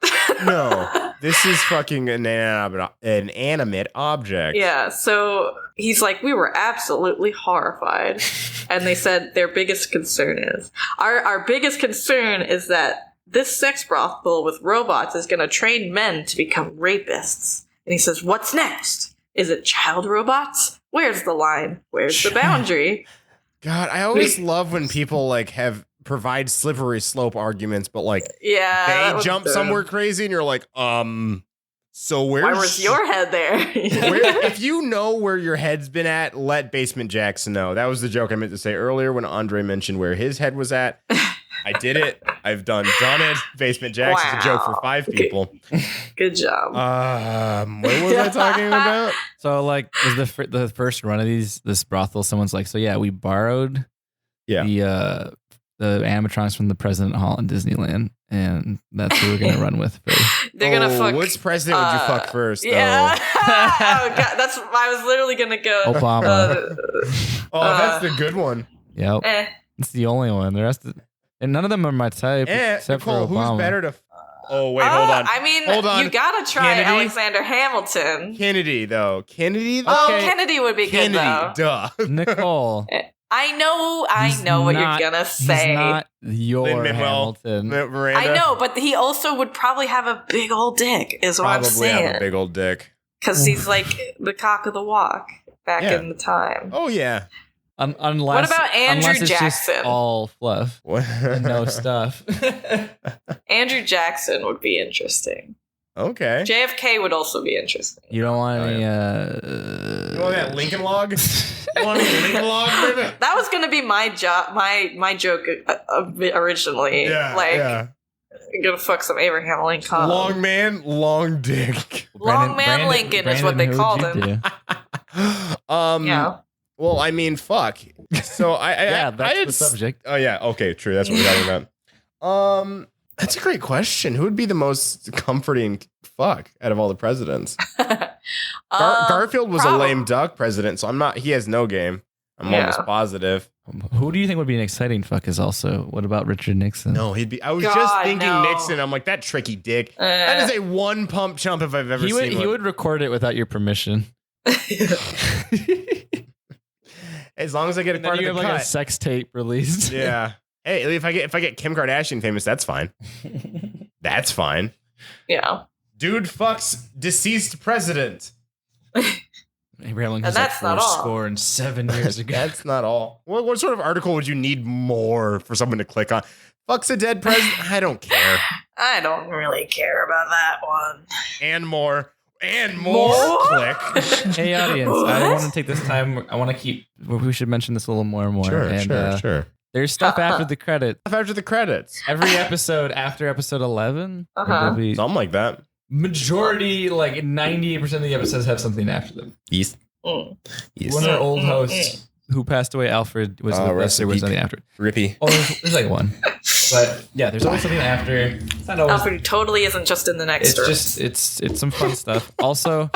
No. This is fucking an animate object. Yeah, so he's like, we were absolutely horrified. And they said their biggest concern is, our biggest concern is that this sex brothel with robots is going to train men to become rapists. And he says, what's next? Is it child robots? Where's the line? Where's the boundary? God, I always love when people like provide slippery slope arguments, but like Yeah. they jump somewhere crazy and you're like, so where's Why was your head there? if you know where your head's been at, let Basement Jackson know. That was the joke I meant to say earlier when Andre mentioned where his head was at. I did it. I've done it. Basement Jackson's a joke for 5 people. Good job. What was I talking about? So like was the first run of this brothel, someone's like, so yeah, we borrowed the animatronics from the President Hall in Disneyland, and that's what we're gonna run with first. They're gonna fuck. Which president would you fuck first? Yeah. Oh god, I was literally gonna go Obama. That's the good one. Yep. It's the only one. The rest and none of them are my type except Nicole, for Obama. who's better to Oh, wait, hold on. I mean, Hold on. you gotta try Kennedy? Alexander Hamilton. Kennedy, though. Oh, Kennedy would be good, though. Duh. Nicole. I know what you're gonna say. He's not your Lin-Manuel Hamilton. Miranda. I know, but he also would probably have a big old dick, is what I'm Probably have a saying. big old dick. Because he's like the cock of the walk back in the time. Oh, yeah. Unless, what about Andrew unless it's Jackson? Just all fluff. And no stuff. Andrew Jackson would be interesting. Okay. JFK would also be interesting. You don't want any. You want that Lincoln log? You want any Lincoln log, baby? That was gonna be my joke originally. Yeah. I'm gonna fuck some Abraham Lincoln. Long man, long dick. Long man Lincoln is what they called him. Yeah. Well, I mean, fuck. So that's the subject. Oh yeah, okay, true. That's what we're talking about. That's a great question. Who would be the most comforting fuck out of all the presidents? Garfield was a lame duck president, so I'm not. He has no game. I'm almost positive. Who do you think would be an exciting fuck? Is also what about Richard Nixon? No, he'd be. I was just thinking Nixon. I'm like that tricky dick. That is a one pump chump if I've ever seen one. He would record it without your permission. As long as I get a part of the cut. Like a sex tape released. Yeah. Hey, if I get Kim Kardashian famous, that's fine. That's fine. Yeah. Dude fucks deceased president. Abraham Lincoln's that's not all. Score in 7 years ago. That's not all. What sort of article would you need more for someone to click on? Fucks a dead president? I don't care. I don't really care about that one. And more. And more. Click. Hey, audience. I want to take this time. I want to keep. We should mention this a little more and more. Sure. There's stuff after the credits. After the credits. Every episode after episode 11. Something like that. Majority, like 98% of the episodes have something after them. Yes. One of our old hosts who passed away, Alfred, was with us. There was something after. Rippy. Oh, there's like one. But yeah, there's always something after. It's not always. Alfred totally isn't just in the next room. It's some fun stuff. Also,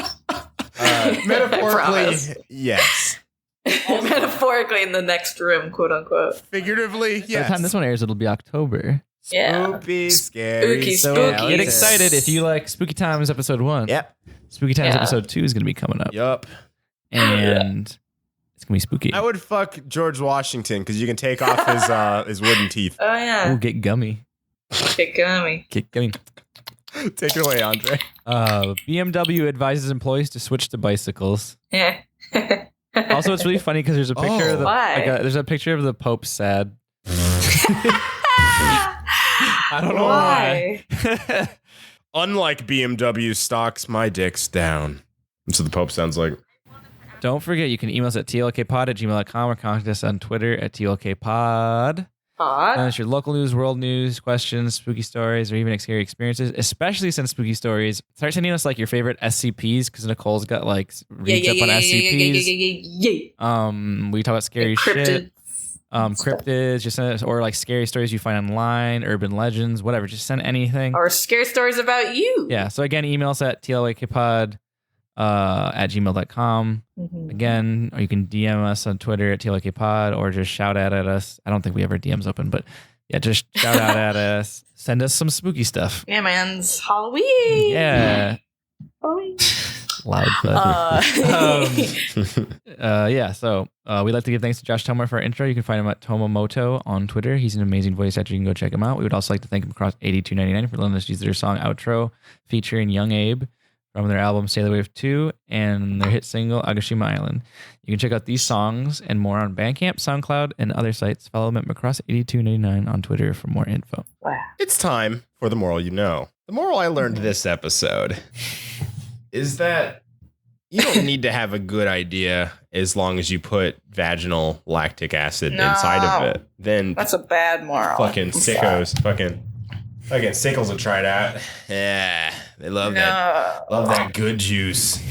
metaphorically, yes. Metaphorically in the next room, quote unquote. Figuratively, yes. By the time this one airs, it'll be October. Yeah. Spooky, scary. So get excited if you like Spooky Times episode 1. Yep. Spooky Times episode 2 is going to be coming up. Yup. And it's going to be spooky. I would fuck George Washington because you can take off his wooden teeth. Oh, yeah. We'll get gummy. Get gummy. Get gummy. Take it away, Andre. BMW advises employees to switch to bicycles. Yeah. Also, it's really funny because there's a picture of the there's a picture of the Pope sad. I don't know why. Unlike BMW stocks, my dick's down. That's what the Pope sounds like. Don't forget, you can email us at tlkpod@gmail.com or contact us on Twitter at tlkpod. And it's your local news, world news, questions, spooky stories, or even scary experiences, especially since spooky stories. Start sending us like your favorite SCPs because Nicole's got like reads up on SCPs. We talk about scary shit. Cryptids, just send us, or like scary stories you find online, urban legends, whatever. Just send anything. Or scary stories about you. Yeah. So again, email us at tlkpod at gmail.com. Again, or you can DM us on Twitter at tlkpod or just shout out at us. I don't think we have our DMs open, but yeah, just shout out at us. Send us some spooky stuff. Yeah, man. It's Halloween. Yeah. Halloween. Loud. So we'd like to give thanks to Josh Tomer for our intro. You can find him at Tomomoto on Twitter. He's an amazing voice actor. You can go check him out. We would also like to thank him across 82.99 for letting us use their song outro featuring Young Abe from their album Sailor Wave 2 and their hit single Agashima Island. You can check out these songs and more on Bandcamp, SoundCloud, and other sites. Follow them at Macross8299 on Twitter for more info. Wow. It's time for the moral you know. The moral I learned this episode is that you don't need to have a good idea as long as you put vaginal lactic acid inside of it. Then that's a bad moral. Fucking sickos. Fucking sickles will try it out. Yeah, they love that. Love that good juice.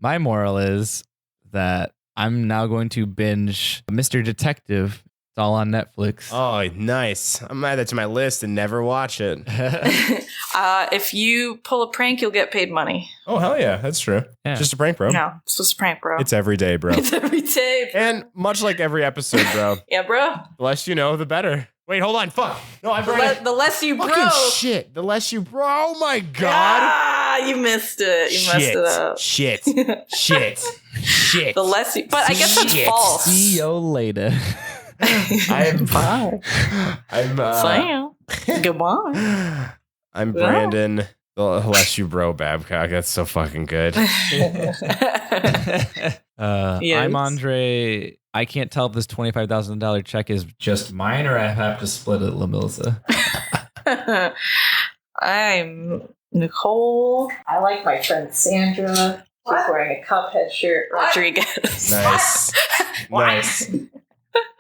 My moral is that I'm now going to binge Mr. Detective. It's all on Netflix. Oh, nice. I'm add that to my list and never watch it. If you pull a prank, you'll get paid money. Oh, hell yeah. That's true. Yeah. Just a prank, bro. No, it's just a prank, bro. It's every day, bro. It's every day. And much like every episode, bro. Yeah, bro. The less you know, the better. Wait, hold on. Fuck. No, I'm the less you bro. Fucking shit. The less you bro. Oh my God. Ah, you missed it. You messed it up. Shit. The less you, but I guess that's false. CeeYo Later. I'm fine. Sam. Goodbye. I'm Brandon. The less you bro Babcock. That's so fucking good. Yes. I'm Andre. I can't tell if this $25,000 check is just mine or I have to split it, LaMilza. I'm Nicole. I like my friend Sandra. She's wearing a Cuphead shirt. Rodriguez. Nice. Nice.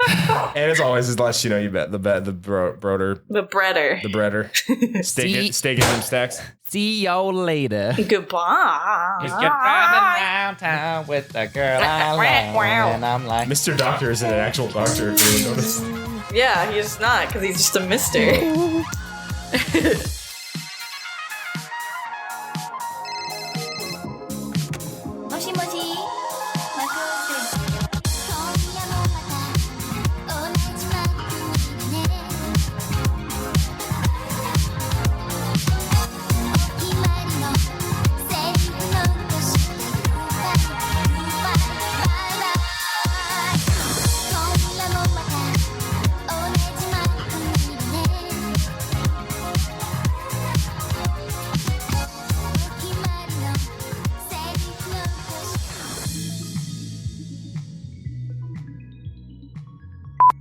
And as always, unless you bet the broder. The breader. The breader. Steak in them stacks. CeeYo Later. Goodbye. You're driving downtown with the girl I love, and I'm like, Mr. Doctor isn't an actual doctor, if you notice. Yeah, he's not, because he's just a mister.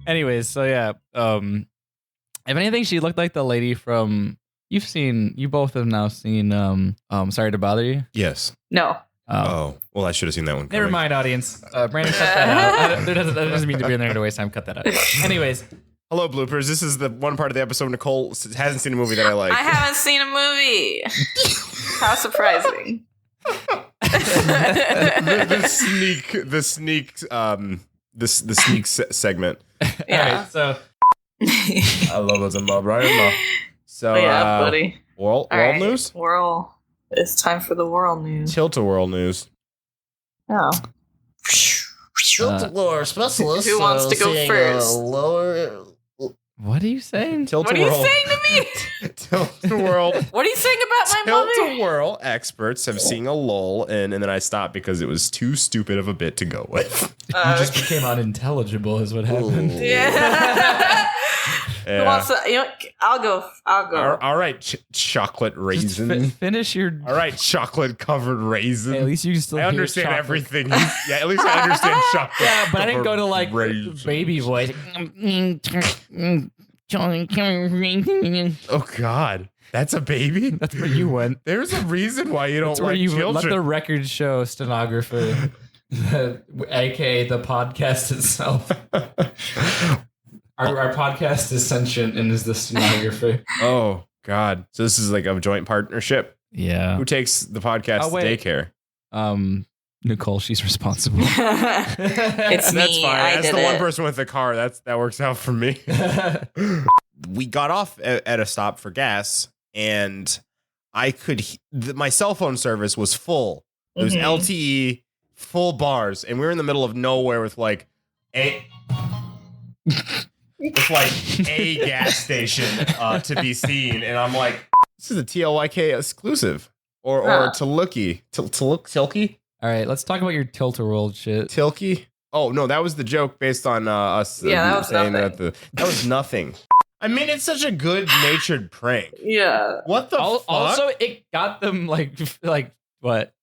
anyways, so yeah. If anything, she looked like the lady from you both have now seen Sorry to Bother You? Yes. No. Oh, well, I should have seen that one. Never mind, audience. Brandon, cut that out. That doesn't mean to be in there to waste time. Cut that out. Anyways. Hello, bloopers. This is the one part of the episode Nicole hasn't seen a movie that I like. I haven't seen a movie. How surprising. the sneak segment. Yeah. Right, so I love those in love, right? So yeah, buddy. World right. news. It's time for the world news. Tilt-a-whirl news. Oh. Tilt-a-whirl specialist. Who wants to go first? what are you saying? What are you saying to me? Tilt-a-whirl. What are you saying about my movie? Tilt-a-whirl experts have seen a lull, and then I stopped because it was too stupid of a bit to go with. You just became unintelligible, is what happened. Yeah. Who wants to? I'll go. All right, chocolate raisin. Finish your. All right, chocolate covered raisin. Hey, at least you can still. I understand everything. Yeah, at least I understand chocolate. Yeah, but I didn't go to like raisins. baby voice. Oh God, that's a baby. That's where you went. There's a reason why you don't That's where like you children. let the record show, stenographer. A.K.A. the podcast itself. Our podcast is sentient and is the stenographer. Oh God! So this is like a joint partnership. Yeah. Who takes the podcast to daycare? Nicole, she's responsible. It's me. That's fine. I That's did the one it. person with the car. That works out for me. We got off at a stop for gas, and I could. My cell phone service was full. It was LTE, full bars, and we were in the middle of nowhere with like a gas station to be seen, and I'm like, this is a TLYK exclusive, or Tilky. Tilky. All right, let's talk about your tilt-a-whirl shit. Tilky. Oh no, that was the joke based on us saying that that was nothing. I mean, it's such a good-natured prank. Yeah. What the fuck? Also, it got them like what?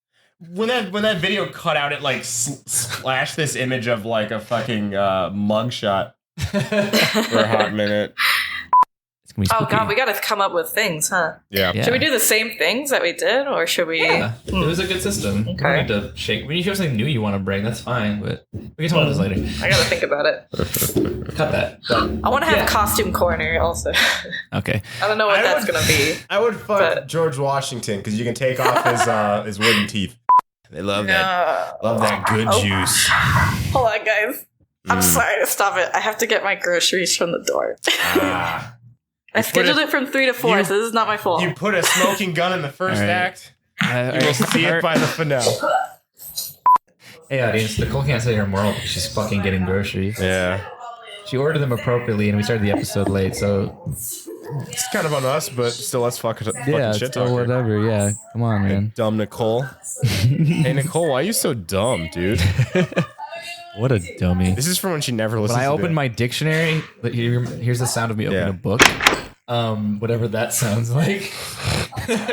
When that video cut out, it like slashed this image of like a fucking mugshot for a hot minute. Oh God, we got to come up with things, huh? Yeah. Should we do the same things that we did, or should we? Yeah, it was a good system. Okay. We need to shake. When you have something new you want to bring, that's fine. But we can talk about this later. I got to think about it. Cut that. I want to have a costume corner also. Okay. I don't know what that's gonna be. I would fuck George Washington because you can take off his wooden teeth. They love that. Love that good juice. Hold on, guys. I'm sorry to stop it. I have to get my groceries from the door. I scheduled it from 3 to 4, so this is not my fault. You put a smoking gun in the first act. You will right. see it by the finale. Hey, audience. Nicole can't say her moral because she's fucking getting groceries. Yeah. She ordered them appropriately, and we started the episode late, so It's kind of on us, but still, let's fucking shit talk. whatever. Yeah, come on, man. Dumb Nicole. Hey, Nicole, why are you so dumb, dude? What a dummy. This is from when she never listened When I to opened my dictionary, here's the sound of me opening a book. Whatever that sounds like.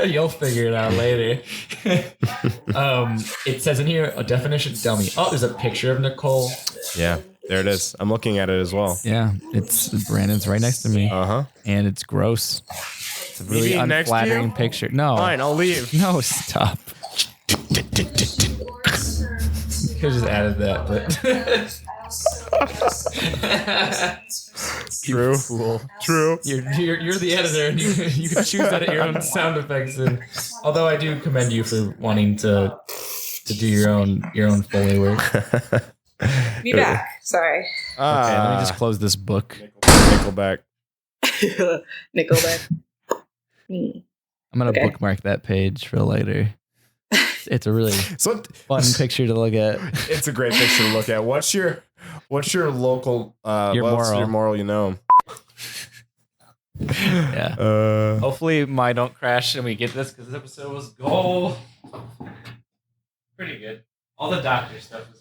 You'll figure it out later. It says in here a definition dummy. Oh, there's a picture of Nicole. Yeah, there it is. I'm looking at it as well. Yeah, it's Brandon's right next to me. Uh-huh. And it's gross. It's a really being next to unflattering you? picture. No. Fine, I'll leave. No, stop. Could have just added that, but True. Fool. True. You're the editor, and you can choose out of your own sound effects. And although I do commend you for wanting to do your own Foley work. Be back. Sorry. Okay, let me just close this book. Nickelback. Nickelback. I'm gonna bookmark that page for later. It's a really fun picture to look at. It's a great picture to look at. What's your local your moral? You know. Yeah. Hopefully, my don't crash and we get this because this episode was pretty good. All the doctor stuff was